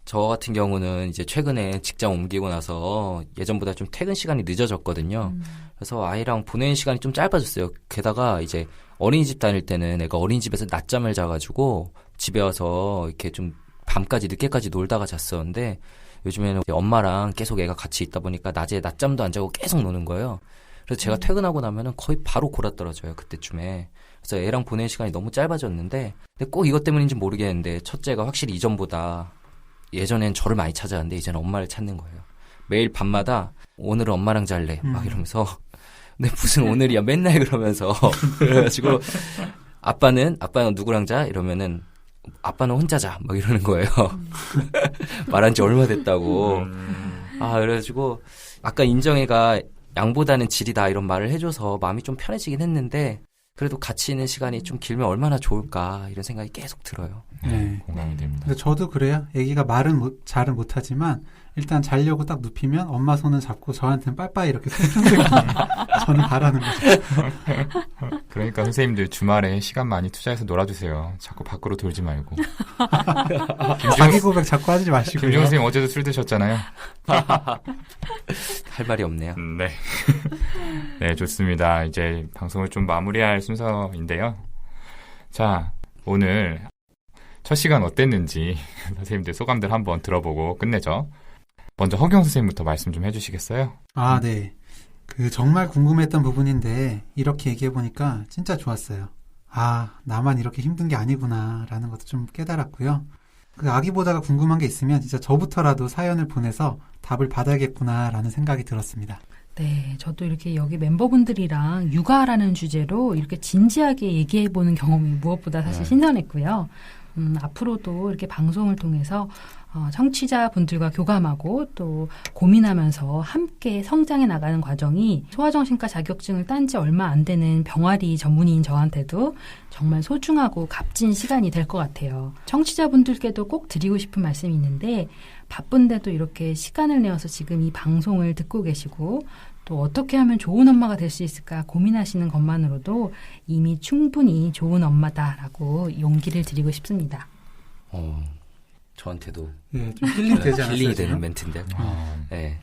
저 같은 경우는 이제 최근에 직장 옮기고 나서 예전보다 좀 퇴근 시간이 늦어졌거든요. 그래서 아이랑 보내는 시간이 좀 짧아졌어요. 게다가 이제 어린이집 다닐 때는 애가 어린이집에서 낮잠을 자가지고 집에 와서 이렇게 좀 밤까지 늦게까지 놀다가 잤었는데 요즘에는 엄마랑 계속 애가 같이 있다 보니까 낮에 낮잠도 안 자고 계속 노는 거예요. 그래서 제가 퇴근하고 나면은 거의 바로 골아떨어져요. 그때쯤에. 그래서 애랑 보내는 시간이 너무 짧아졌는데 근데 꼭 이것 때문인지 모르겠는데 첫째가 확실히 이전보다 예전엔 저를 많이 찾아왔는데 이제는 엄마를 찾는 거예요. 매일 밤마다 오늘은 엄마랑 잘래 막 이러면서 근데 무슨 오늘이야 맨날 그러면서 그래가지고 아빠는 누구랑 자 이러면은 아빠는 혼자 자 막 이러는 거예요. 말한 지 얼마 됐다고. 그래가지고 아까 인정이가 양보다는 질이다 이런 말을 해줘서 마음이 좀 편해지긴 했는데 그래도 같이 있는 시간이 좀 길면 얼마나 좋을까 이런 생각이 계속 들어요. 네. 공감이 됩니다. 근데 저도 그래요. 애기가 말은 잘은 못하지만 일단 자려고 딱 눕히면 엄마 손은 잡고 저한테는 빠빠이 이렇게 손 저는 바라는 거죠. 그러니까 선생님들 주말에 시간 많이 투자해서 놀아주세요. 자꾸 밖으로 돌지 말고. 자기 고백 자꾸 하지 마시고요. 김종 선생님 어제도 술 드셨잖아요. 할 말이 없네요. 네. 네, 좋습니다. 이제 방송을 좀 마무리할 순서인데요. 자, 오늘 첫 시간 어땠는지 선생님들 소감들 한번 들어보고 끝내죠. 먼저 허경 선생님부터 말씀 좀 해주시겠어요? 아, 네. 정말 궁금했던 부분인데 이렇게 얘기해보니까 진짜 좋았어요. 아, 나만 이렇게 힘든 게 아니구나 라는 것도 좀 깨달았고요. 아기보다가 궁금한 게 있으면 진짜 저부터라도 사연을 보내서 답을 받아야겠구나 라는 생각이 들었습니다. 네, 저도 이렇게 여기 멤버분들이랑 육아라는 주제로 이렇게 진지하게 얘기해보는 경험이 무엇보다 사실 신선했고요. 앞으로도 이렇게 방송을 통해서 청취자분들과 교감하고 또 고민하면서 함께 성장해 나가는 과정이 소아정신과 자격증을 딴 지 얼마 안 되는 병아리 전문의인 저한테도 정말 소중하고 값진 시간이 될 것 같아요. 청취자분들께도 꼭 드리고 싶은 말씀이 있는데 바쁜데도 이렇게 시간을 내어서 지금 이 방송을 듣고 계시고 또 어떻게 하면 좋은 엄마가 될 수 있을까 고민하시는 것만으로도 이미 충분히 좋은 엄마다라고 용기를 드리고 싶습니다. 저한테도 예, 좀 힐링 되지 않았어요? 힐링이 되는 멘트인데. 네.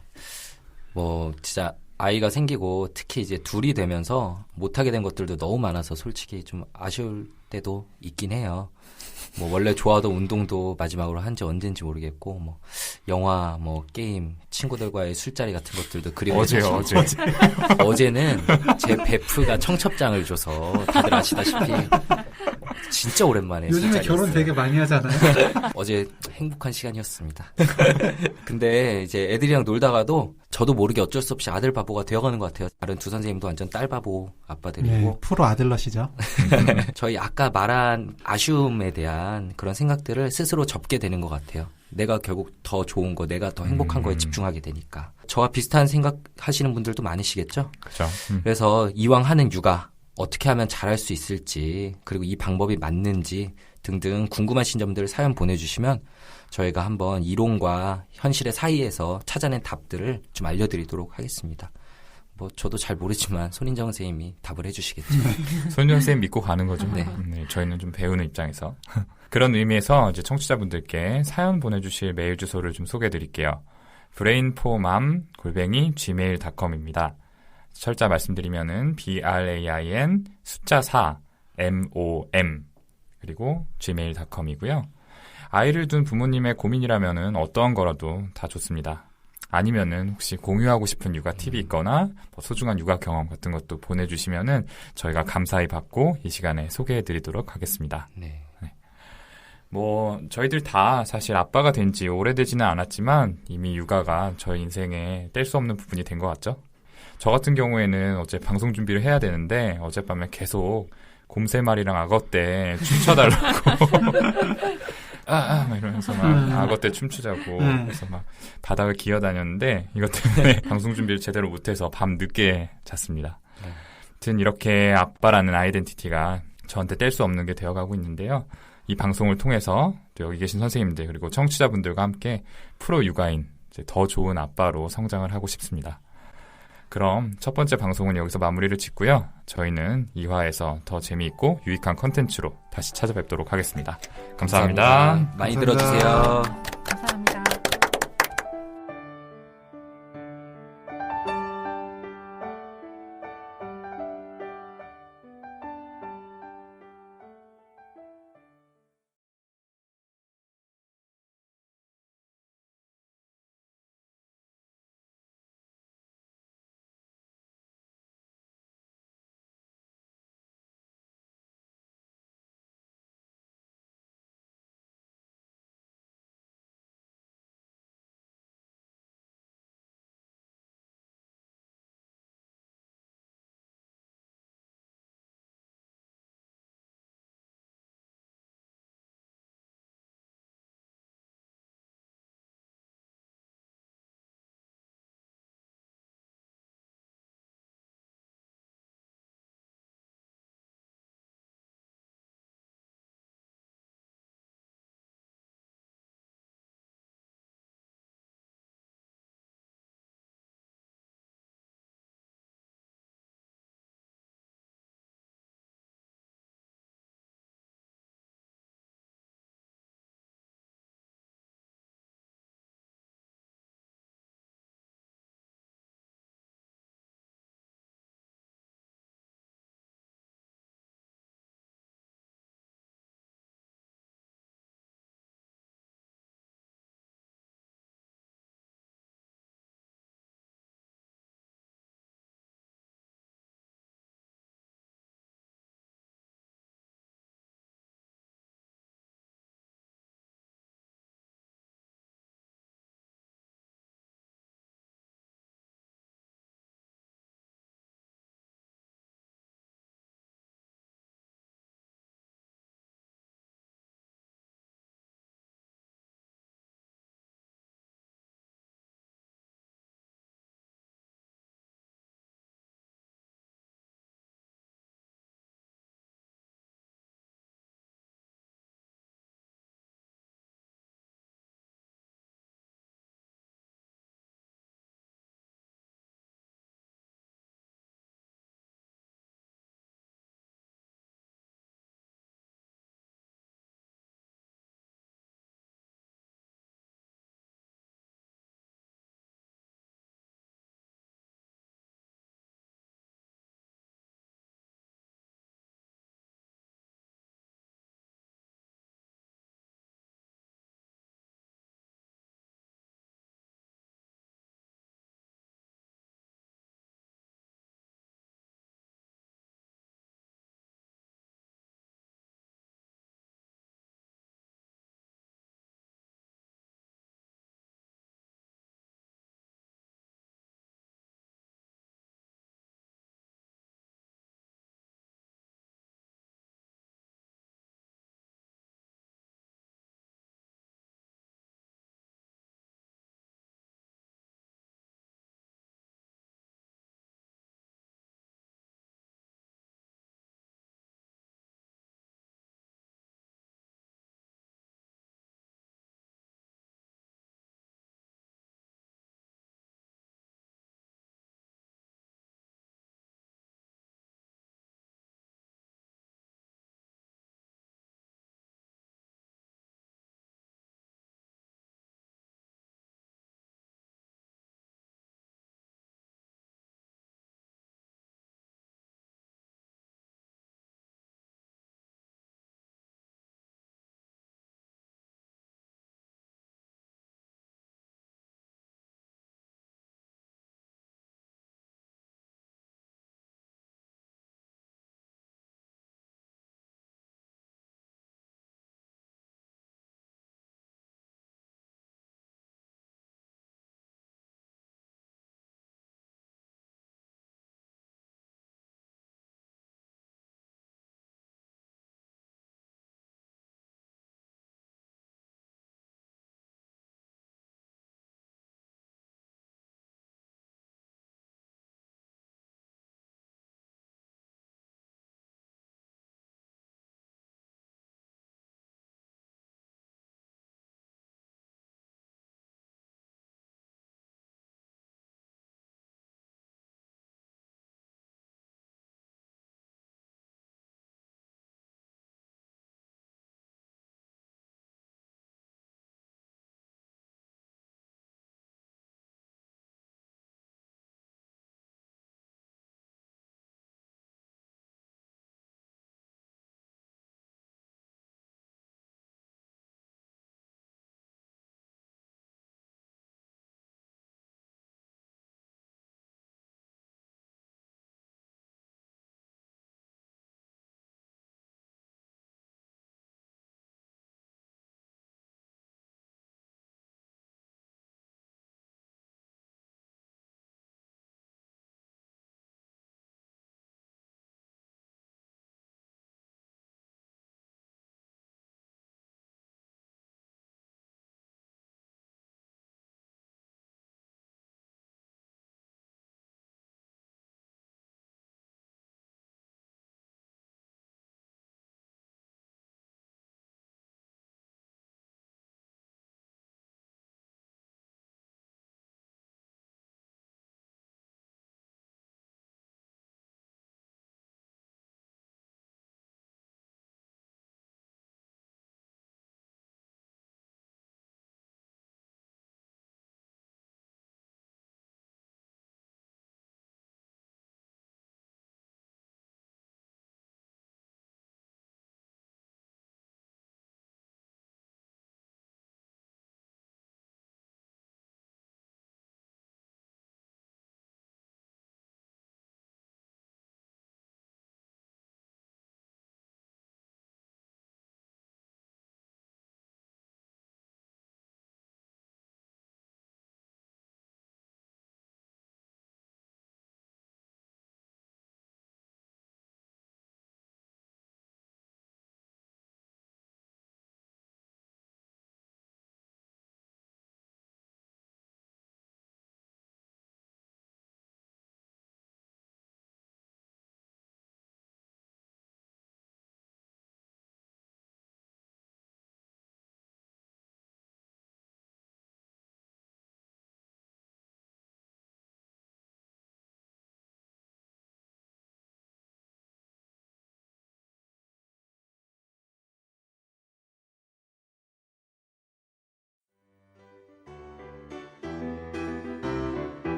진짜 아이가 생기고 특히 이제 둘이 되면서 못하게 된 것들도 너무 많아서 솔직히 좀 아쉬울 때도 있긴 해요. 원래 좋아하던 운동도 마지막으로 한 지 언젠지 모르겠고, 영화, 게임, 친구들과의 술자리 같은 것들도 그리고 어제는 제 베프가 청첩장을 줘서 다들 아시다시피 진짜 오랜만에 요즘에 술자리였어요. 결혼 되게 많이 하잖아요. 어제 행복한 시간이었습니다. 근데 이제 애들이랑 놀다가도 저도 모르게 어쩔 수 없이 아들 바보가 되어가는 것 같아요. 다른 두 선생님도 완전 딸 바보 아빠들이고. 네, 프로 아들러시죠. 저희 아까 말한 아쉬움에 대한 그런 생각들을 스스로 접게 되는 것 같아요. 내가 결국 더 좋은 거, 내가 더 행복한 거에 집중하게 되니까. 저와 비슷한 생각 하시는 분들도 많으시겠죠? 그렇죠. 그래서 이왕 하는 육아 어떻게 하면 잘할 수 있을지, 그리고 이 방법이 맞는지 등등 궁금하신 점들 사연 보내주시면 저희가 한번 이론과 현실의 사이에서 찾아낸 답들을 좀 알려드리도록 하겠습니다. 저도 잘 모르지만 손인정 선생님이 답을 해주시겠죠. 손인정 선생님 믿고 가는 거죠. 네. 저희는 좀 배우는 입장에서. 그런 의미에서 이제 청취자분들께 사연 보내주실 메일 주소를 좀 소개해드릴게요. brainformam@gmail.com입니다. 철자 말씀드리면은 BRAIN 숫자 4 MOM 그리고 gmail.com이고요. 아이를 둔 부모님의 고민이라면은 어떠한 거라도 다 좋습니다. 아니면은 혹시 공유하고 싶은 육아 팁이 있거나 소중한 육아 경험 같은 것도 보내주시면은 저희가 감사히 받고 이 시간에 소개해드리도록 하겠습니다. 네. 저희들 다 사실 아빠가 된 지 오래되지는 않았지만 이미 육아가 저희 인생에 뗄 수 없는 부분이 된 것 같죠? 저 같은 경우에는 어제 방송 준비를 해야 되는데 어젯밤에 계속 곰 3마리랑 악어떼 춤춰달라고 막 이러면서 막 악어떼 춤추자고 그래서 막 바닥을 기어다녔는데 이것 때문에 방송 준비를 제대로 못해서 밤 늦게 잤습니다. 아무튼 이렇게 아빠라는 아이덴티티가 저한테 뗄 수 없는 게 되어가고 있는데요. 이 방송을 통해서 또 여기 계신 선생님들 그리고 청취자분들과 함께 프로 육아인 더 좋은 아빠로 성장을 하고 싶습니다. 그럼 첫 번째 방송은 여기서 마무리를 짓고요. 저희는 2화에서 더 재미있고 유익한 컨텐츠로 다시 찾아뵙도록 하겠습니다. 감사합니다. 많이 감사합니다. 들어주세요.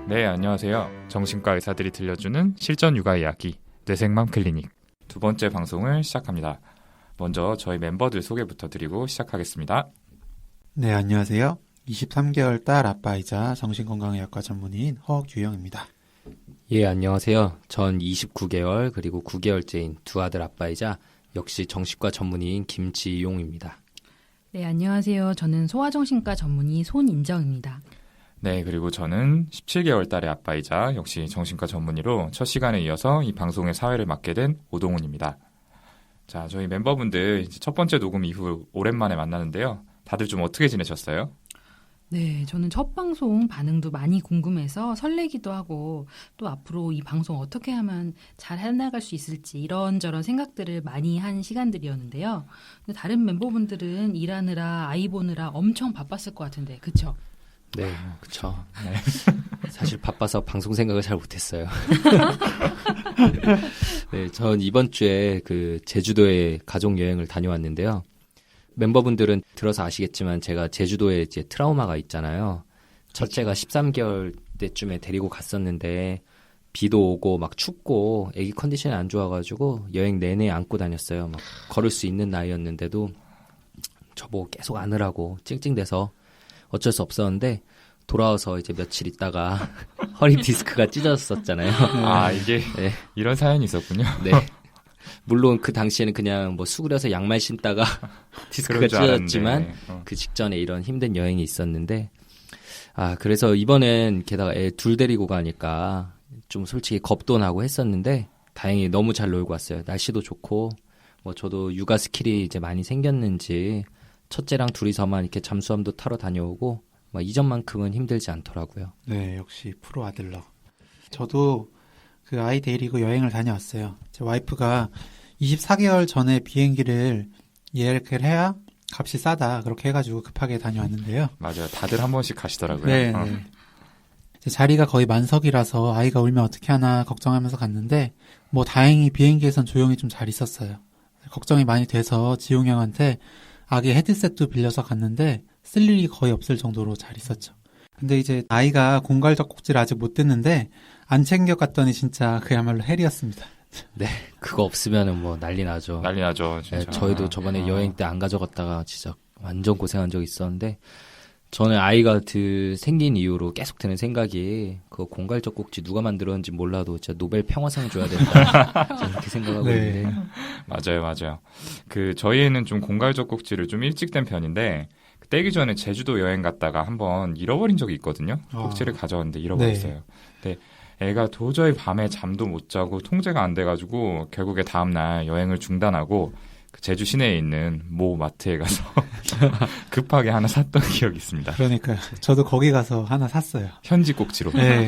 네, 안녕하세요. 정신과 의사들이 들려주는 실전 육아 이야기 뇌생맘 클리닉 두 번째 방송을 시작합니다. 먼저 저희 멤버들 소개부터 드리고 시작하겠습니다. 네, 안녕하세요. 23개월 딸 아빠이자 정신건강의학과 전문의인 허규영입니다. 예, 안녕하세요. 전 29개월 그리고 9개월째인 두 아들 아빠이자 역시 정신과 전문의인 김지용입니다. 네, 안녕하세요. 저는 소아정신과 전문의 손인정입니다. 네, 그리고 저는 17개월 딸의 아빠이자 역시 정신과 전문의로 첫 시간에 이어서 이 방송의 사회를 맡게 된 오동훈입니다. 자, 저희 멤버분들 이제 첫 번째 녹음 이후 오랜만에 만나는데요. 다들 좀 어떻게 지내셨어요? 네, 저는 첫 방송 반응도 많이 궁금해서 설레기도 하고 또 앞으로 이 방송 어떻게 하면 잘 해나갈 수 있을지 이런저런 생각들을 많이 한 시간들이었는데요. 근데 다른 멤버분들은 일하느라 아이 보느라 엄청 바빴을 것 같은데, 그쵸? 네, 그쵸. 네. 사실 바빠서 방송 생각을 잘 못했어요. 네, 전 이번 주에 그 제주도에 가족 여행을 다녀왔는데요. 멤버분들은 들어서 아시겠지만 제가 제주도에 이제 트라우마가 있잖아요. 첫째가 13개월 때쯤에 데리고 갔었는데 비도 오고 막 춥고 애기 컨디션이 안 좋아가지고 여행 내내 안고 다녔어요. 막 걸을 수 있는 나이였는데도 저보고 계속 안으라고 찡찡대서 어쩔 수 없었는데 돌아와서 이제 며칠 있다가 허리 디스크가 찢어졌었잖아요. 아, 이게 네. 이런 사연이 있었군요. 네. 물론 그 당시에는 그냥 뭐 수그려서 양말 신다가 디스크가 그런 줄 알았는데. 찢어졌지만 그 직전에 이런 힘든 여행이 있었는데 그래서 이번엔 게다가 애 둘 데리고 가니까 좀 솔직히 겁도 나고 했었는데 다행히 너무 잘 놀고 왔어요. 날씨도 좋고 뭐 저도 육아 스킬이 이제 많이 생겼는지 첫째랑 둘이서만 이렇게 잠수함도 타러 다녀오고 막 이전만큼은 힘들지 않더라고요. 네, 역시 프로 아들러. 저도 그 아이 데리고 여행을 다녀왔어요. 제 와이프가 24개월 전에 비행기를 예약을 해야 값이 싸다 그렇게 해가지고 급하게 다녀왔는데요. 맞아요. 다들 한 번씩 가시더라고요. 네, 네. 제 자리가 거의 만석이라서 아이가 울면 어떻게 하나 걱정하면서 갔는데 뭐 다행히 비행기에선 조용히 좀 잘 있었어요. 걱정이 많이 돼서 지용 형한테 아기 헤드셋도 빌려서 갔는데 쓸 일이 거의 없을 정도로 잘 있었죠. 근데 이제 아이가 공갈적 꼭지를 아직 못 뗐는데 안 챙겨갔더니 진짜 그야말로 헬이었습니다. 네, 그거 없으면은 뭐 난리 나죠. 난리 나죠, 진짜. 네, 저희도 저번에 여행 때 안 가져갔다가 진짜 완전 고생한 적이 있었는데 저는 아이가 생긴 이후로 계속 드는 생각이 그거 공갈적 꼭지 누가 만들었는지 몰라도 진짜 노벨 평화상 줘야 된다. 저는 그렇게 생각하고 네. 있는데 맞아요. 저희 애는 좀 공갈적 꼭지를 좀 일찍 뗀 편인데 떼기 전에 제주도 여행 갔다가 한번 잃어버린 적이 있거든요. 꼭지를 가져왔는데 잃어버렸어요. 근데 애가 도저히 밤에 잠도 못 자고 통제가 안 돼가지고 결국에 다음날 여행을 중단하고 그 제주 시내에 있는 모 마트에 가서 급하게 하나 샀던 기억이 있습니다. 그러니까요. 저도 거기 가서 하나 샀어요. 현지 꼭지로. 네.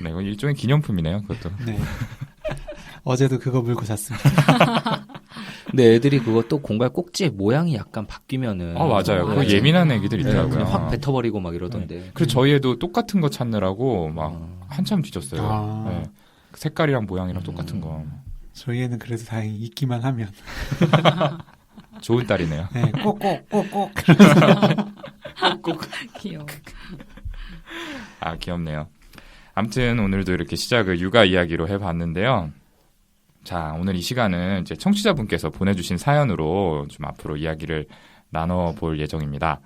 네, 이건 일종의 기념품이네요, 그것도. 네. 어제도 그거 물고 잤습니다. 근데 애들이 그것도 공갈 꼭지의 모양이 약간 바뀌면은 맞아요. 그거 맞아요. 예민한 애기들 네, 있더라고요. 그냥 확 뱉어버리고 막 이러던데. 그래서 저희 애도 똑같은 거 찾느라고 막 한참 뒤졌어요. 아. 네. 색깔이랑 모양이랑 똑같은 거. 저희 애는 그래도 다행히 있기만 하면. 좋은 딸이네요. 네, 꼭꼭. 귀여워. 귀엽네요. 아무튼 오늘도 이렇게 시작을 육아 이야기로 해봤는데요. 자, 오늘 이 시간은 이제 청취자분께서 보내주신 사연으로 좀 앞으로 이야기를 나눠볼 예정입니다.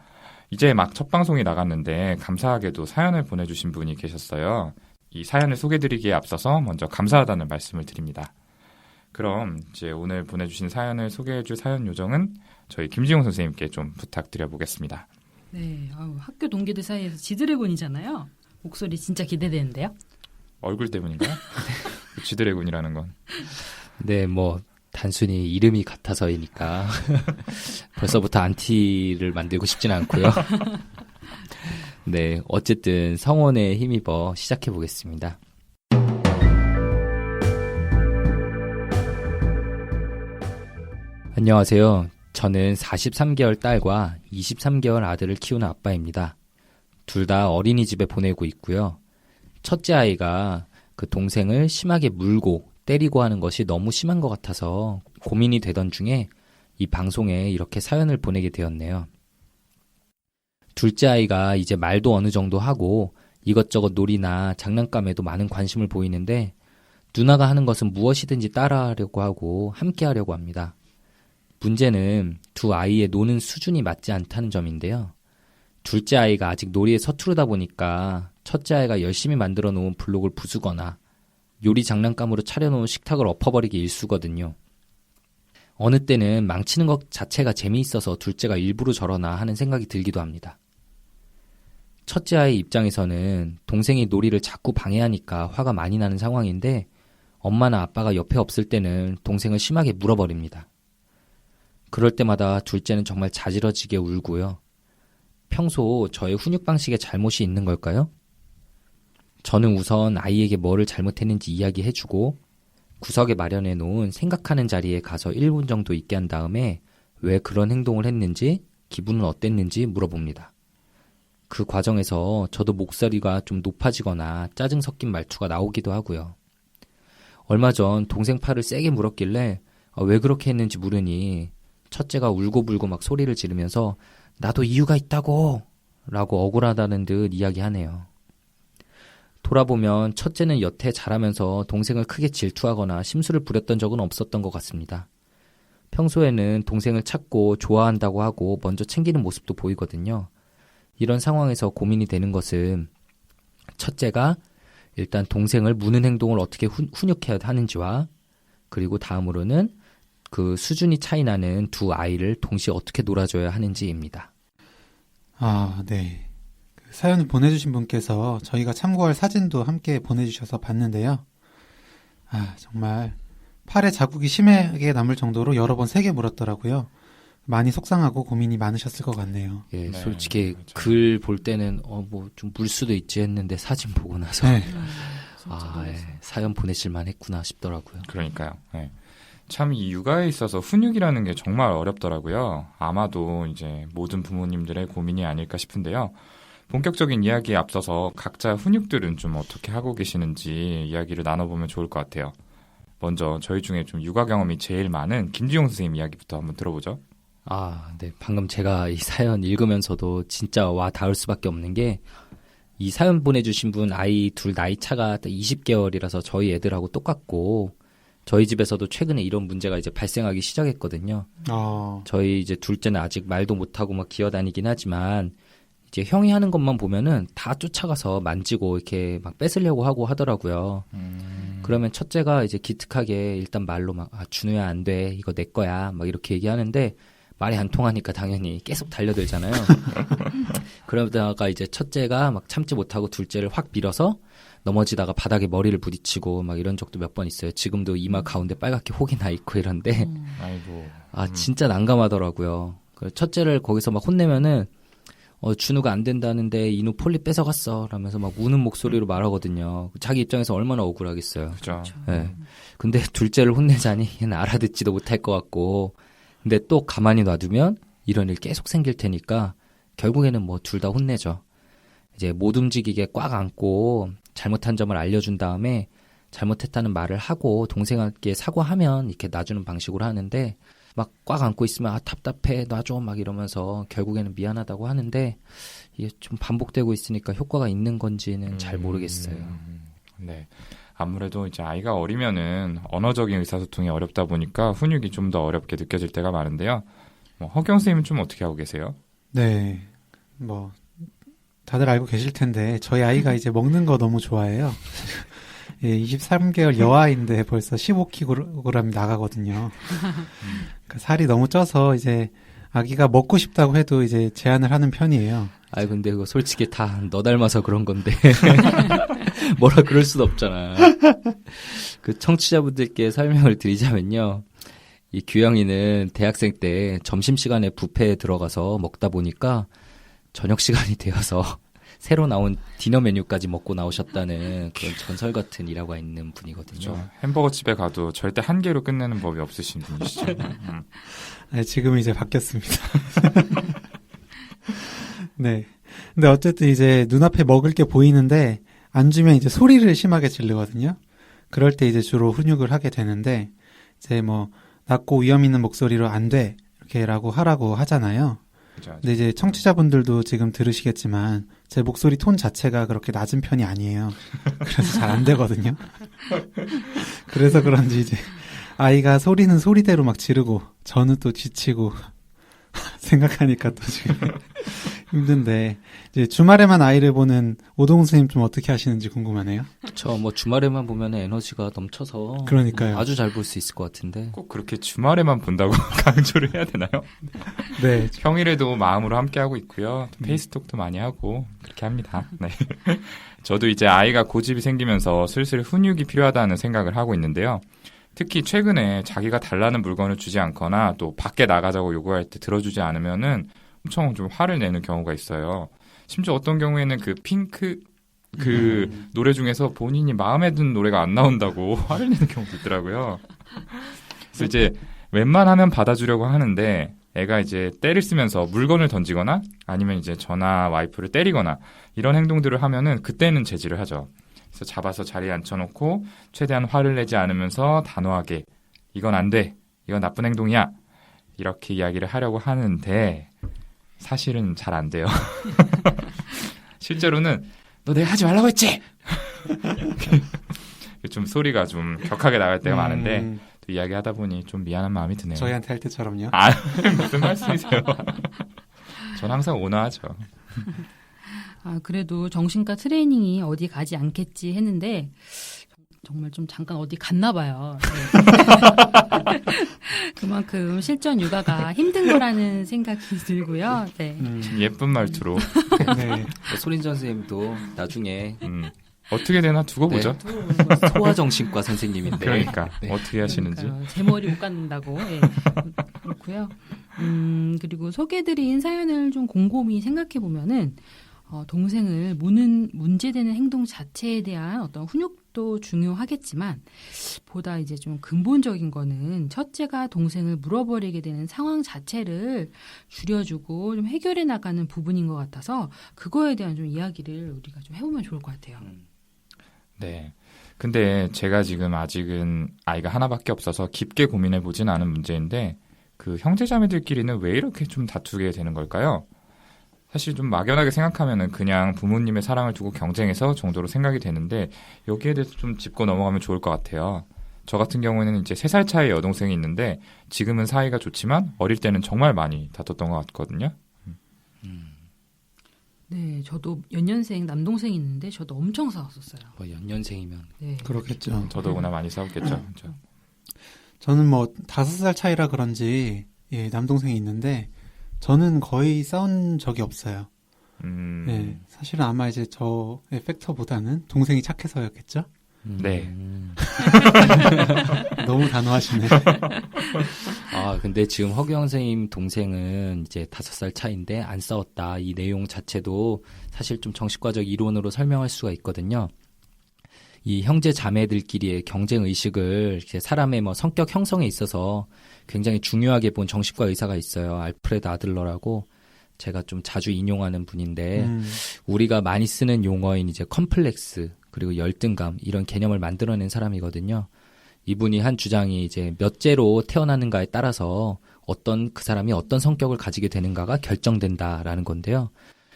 이제 막 첫 방송이 나갔는데 감사하게도 사연을 보내주신 분이 계셨어요. 이 사연을 소개드리기에 앞서서 먼저 감사하다는 말씀을 드립니다. 그럼 이제 오늘 보내주신 사연을 소개해줄 사연 요정은 저희 김지용 선생님께 좀 부탁드려보겠습니다. 네, 학교 동기들 사이에서 지드래곤이잖아요. 목소리 진짜 기대되는데요. 얼굴 때문인가요? 지드래곤이라는 건. 네, 뭐 단순히 이름이 같아서이니까 벌써부터 안티를 만들고 싶지는 않고요. 네, 어쨌든 성원에 힘입어 시작해 보겠습니다. 안녕하세요. 저는 43개월 딸과 23개월 아들을 키우는 아빠입니다. 둘 다 어린이집에 보내고 있고요. 첫째 아이가 그 동생을 심하게 물고 때리고 하는 것이 너무 심한 것 같아서 고민이 되던 중에 이 방송에 이렇게 사연을 보내게 되었네요. 둘째 아이가 이제 말도 어느 정도 하고 이것저것 놀이나 장난감에도 많은 관심을 보이는데 누나가 하는 것은 무엇이든지 따라하려고 하고 함께 하려고 합니다. 문제는 두 아이의 노는 수준이 맞지 않다는 점인데요. 둘째 아이가 아직 놀이에 서투르다 보니까 첫째 아이가 열심히 만들어 놓은 블록을 부수거나 요리 장난감으로 차려놓은 식탁을 엎어버리기 일쑤거든요. 어느 때는 망치는 것 자체가 재미있어서 둘째가 일부러 저러나 하는 생각이 들기도 합니다. 첫째 아이 입장에서는 동생이 놀이를 자꾸 방해하니까 화가 많이 나는 상황인데 엄마나 아빠가 옆에 없을 때는 동생을 심하게 물어버립니다. 그럴 때마다 둘째는 정말 자지러지게 울고요. 평소 저의 훈육 방식에 잘못이 있는 걸까요? 저는 우선 아이에게 뭐를 잘못했는지 이야기해주고 구석에 마련해 놓은 생각하는 자리에 가서 1분 정도 있게 한 다음에 왜 그런 행동을 했는지 기분은 어땠는지 물어봅니다. 그 과정에서 저도 목소리가 좀 높아지거나 짜증 섞인 말투가 나오기도 하고요. 얼마 전 동생 팔을 세게 물었길래 왜 그렇게 했는지 물으니 첫째가 울고불고 막 소리를 지르면서 나도 이유가 있다고 라고 억울하다는 듯 이야기하네요. 돌아보면 첫째는 여태 잘하면서 동생을 크게 질투하거나 심술을 부렸던 적은 없었던 것 같습니다. 평소에는 동생을 찾고 좋아한다고 하고 먼저 챙기는 모습도 보이거든요. 이런 상황에서 고민이 되는 것은 첫째가 일단 동생을 무는 행동을 어떻게 훈육해야 하는지와 그리고 다음으로는 그 수준이 차이 나는 두 아이를 동시에 어떻게 놀아줘야 하는지입니다. 아, 네. 사연을 보내주신 분께서 저희가 참고할 사진도 함께 보내주셔서 봤는데요. 아, 정말 팔에 자국이 심하게 남을 정도로 여러 번 세게 물었더라고요. 많이 속상하고 고민이 많으셨을 것 같네요. 예, 네, 솔직히 그렇죠. 글 볼 때는 뭐 좀 물 수도 있지 했는데 사진 보고 나서 네. 사연 보내실만 했구나 싶더라고요. 그러니까요. 네. 참 이 육아에 있어서 훈육이라는 게 정말 어렵더라고요. 아마도 이제 모든 부모님들의 고민이 아닐까 싶은데요. 본격적인 이야기에 앞서서 각자 훈육들은 좀 어떻게 하고 계시는지 이야기를 나눠보면 좋을 것 같아요. 먼저 저희 중에 좀 육아 경험이 제일 많은 김지용 선생님 이야기부터 한번 들어보죠. 네. 방금 제가 이 사연 읽으면서도 진짜 와 닿을 수밖에 없는 게 이 사연 보내주신 분 아이 둘 나이 차가 20개월이라서 저희 애들하고 똑같고 저희 집에서도 최근에 이런 문제가 이제 발생하기 시작했거든요. 저희 이제 둘째는 아직 말도 못하고 막 기어다니긴 하지만 이제 형이 하는 것만 보면은 다 쫓아가서 만지고 이렇게 막 뺏으려고 하고 하더라고요. 그러면 첫째가 이제 기특하게 일단 말로 막 준우야 안 돼. 이거 내 거야. 막 이렇게 얘기하는데 말이 안 통하니까 당연히 계속 달려들잖아요. 그러다가 이제 첫째가 막 참지 못하고 둘째를 확 밀어서 넘어지다가 바닥에 머리를 부딪히고 막 이런 적도 몇 번 있어요. 지금도 이마 가운데 빨갛게 혹이 나 있고 이런데 아이고. 진짜 난감하더라고요. 첫째를 거기서 막 혼내면은 준우가 안 된다는데 이누 폴리 뺏어갔어 라면서 막 우는 목소리로 말하거든요. 자기 입장에서 얼마나 억울하겠어요. 그죠. 네. 근데 둘째를 혼내자니 얘는 알아듣지도 못할 것 같고 근데 또 가만히 놔두면 이런 일 계속 생길 테니까 결국에는 뭐 둘 다 혼내죠. 이제 못 움직이게 꽉 안고 잘못한 점을 알려준 다음에 잘못했다는 말을 하고 동생에게 사과하면 이렇게 놔주는 방식으로 하는데 막 꽉 안고 있으면 답답해 놔줘 막 이러면서 결국에는 미안하다고 하는데 이게 좀 반복되고 있으니까 효과가 있는 건지는 잘 모르겠어요. 네. 아무래도 이제 아이가 어리면은 언어적인 의사소통이 어렵다 보니까 훈육이 좀 더 어렵게 느껴질 때가 많은데요. 허경 선생님은 좀 어떻게 하고 계세요? 네. 다들 알고 계실 텐데 저희 아이가 이제 먹는 거 너무 좋아해요. 예, 23개월 여아인데 벌써 15kg 나가거든요. 그러니까 살이 너무 쪄서 이제 아기가 먹고 싶다고 해도 이제 제한을 하는 편이에요. 근데 그거 솔직히 다 너 닮아서 그런 건데 뭐라 그럴 수도 없잖아. 그 청취자분들께 설명을 드리자면요. 이 규영이는 대학생 때 점심시간에 뷔페에 들어가서 먹다 보니까 저녁 시간이 되어서 새로 나온 디너 메뉴까지 먹고 나오셨다는 그런 전설 같은 일화가 있는 분이거든요. 그렇죠. 햄버거 집에 가도 절대 한 개로 끝내는 법이 없으신 분이시죠. 네, 지금 이제 바뀌었습니다. 네. 근데 어쨌든 이제 눈앞에 먹을 게 보이는데 안 주면 이제 소리를 심하게 지르거든요. 그럴 때 이제 주로 훈육을 하게 되는데 이제 낮고 위험 있는 목소리로 안 돼. 이렇게라고 하라고 하잖아요. 그죠. 근데 이제 청취자분들도 지금 들으시겠지만 제 목소리 톤 자체가 그렇게 낮은 편이 아니에요. 그래서 잘 안 되거든요. 그래서 그런지 이제 아이가 소리는 소리대로 막 지르고 저는 또 지치고 생각하니까 또 지금 힘든데 이제 주말에만 아이를 보는 오동훈 선생님 좀 어떻게 하시는지 궁금하네요. 저 뭐 주말에만 보면 에너지가 넘쳐서 그러니까요. 아주 잘 볼 수 있을 것 같은데. 꼭 그렇게 주말에만 본다고 강조를 해야 되나요? 네. 평일에도 마음으로 함께하고 있고요. 페이스톡도 많이 하고 그렇게 합니다. 네. 저도 이제 아이가 고집이 생기면서 슬슬 훈육이 필요하다는 생각을 하고 있는데요. 특히 최근에 자기가 달라는 물건을 주지 않거나 또 밖에 나가자고 요구할 때 들어주지 않으면은 엄청 좀 화를 내는 경우가 있어요. 심지어 어떤 경우에는 그 핑크 노래 중에서 본인이 마음에 드는 노래가 안 나온다고 화를 내는 경우도 있더라고요. 그래서 이제 웬만하면 받아주려고 하는데 애가 이제 때를 쓰면서 물건을 던지거나 아니면 이제 저나 와이프를 때리거나 이런 행동들을 하면은 그때는 제지를 하죠. 그래서 잡아서 자리에 앉혀놓고 최대한 화를 내지 않으면서 단호하게 이건 안 돼, 이건 나쁜 행동이야 이렇게 이야기를 하려고 하는데 사실은 잘 안 돼요. 실제로는 너 내가 하지 말라고 했지? 좀 소리가 좀 격하게 나갈 때가 많은데 또 이야기하다 보니 좀 미안한 마음이 드네요. 저희한테 할 때처럼요? 아, 무슨 말씀이세요? 전 항상 온화하죠. 아, 그래도 정신과 트레이닝이 어디 가지 않겠지 했는데 정말 좀 잠깐 어디 갔나 봐요. 네. 그만큼 실전 육아가 힘든 거라는 생각이 들고요. 네. 예쁜 말투로. 네. 소린전 선생님도 나중에 어떻게 되나 두고 보죠. 소아정신과 선생님인데. 그러니까 네. 어떻게 하시는지. 그러니까요. 제 머리 못 갖는다고. 네. 그렇고요. 그리고 소개드린 사연을 좀 곰곰이 생각해 보면은 동생을 무는 문제되는 행동 자체에 대한 어떤 훈육도 중요하겠지만 보다 이제 좀 근본적인 거는 첫째가 동생을 물어버리게 되는 상황 자체를 줄여주고 좀 해결해 나가는 부분인 것 같아서 그거에 대한 좀 이야기를 우리가 좀 해보면 좋을 것 같아요. 네. 근데 제가 지금 아직은 아이가 하나밖에 없어서 깊게 고민해 보진 않은 문제인데 그 형제자매들끼리는 왜 이렇게 좀 다투게 되는 걸까요? 사실 좀 막연하게 생각하면은 그냥 부모님의 사랑을 두고 경쟁해서 정도로 생각이 되는데 여기에 대해서 좀 짚고 넘어가면 좋을 것 같아요. 저 같은 경우에는 이제 3살 차이 여동생이 있는데 지금은 사이가 좋지만 어릴 때는 정말 많이 다퉜던 것 같거든요. 네, 저도 연년생 남동생이 있는데 저도 엄청 싸웠었어요. 뭐 연년생이면. 네. 그렇겠죠. 더더구나 많이 싸웠겠죠. 그렇죠? 저는 뭐 5살 차이라 그런지 예, 남동생이 있는데 저는 거의 싸운 적이 없어요. 네, 사실은 아마 이제 저의 팩터보다는 동생이 착해서였겠죠? 네. 너무 단호하시네. 아, 근데 지금 허경 선생님 동생은 이제 5살 차이인데 안 싸웠다. 이 내용 자체도 사실 좀 정신과적 이론으로 설명할 수가 있거든요. 이 형제 자매들끼리의 경쟁 의식을 사람의 뭐 성격 형성에 있어서 굉장히 중요하게 본 정신과 의사가 있어요. 알프레드 아들러라고 제가 좀 자주 인용하는 분인데 우리가 많이 쓰는 용어인 이제 컴플렉스 그리고 열등감 이런 개념을 만들어낸 사람이거든요. 이분이 한 주장이 이제 몇째로 태어나는가에 따라서 그 사람이 어떤 성격을 가지게 되는가가 결정된다라는 건데요.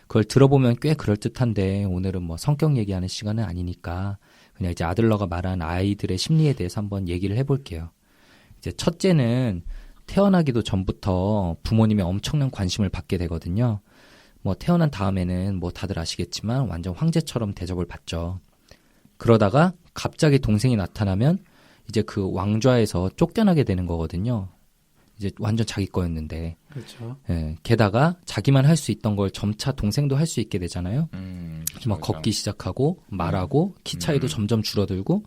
그걸 들어보면 꽤 그럴듯한데 오늘은 뭐 성격 얘기하는 시간은 아니니까 그냥 이제 아들러가 말한 아이들의 심리에 대해서 한번 얘기를 해볼게요. 이제 첫째는 태어나기도 전부터 부모님의 엄청난 관심을 받게 되거든요. 뭐 태어난 다음에는 뭐 다들 아시겠지만 완전 황제처럼 대접을 받죠. 그러다가 갑자기 동생이 나타나면 이제 그 왕좌에서 쫓겨나게 되는 거거든요. 이제 완전 자기 거였는데. 그렇죠. 예, 게다가 자기만 할 수 있던 걸 점차 동생도 할 수 있게 되잖아요. 그렇죠, 막 그렇죠. 걷기 시작하고 말하고 키 차이도 점점 줄어들고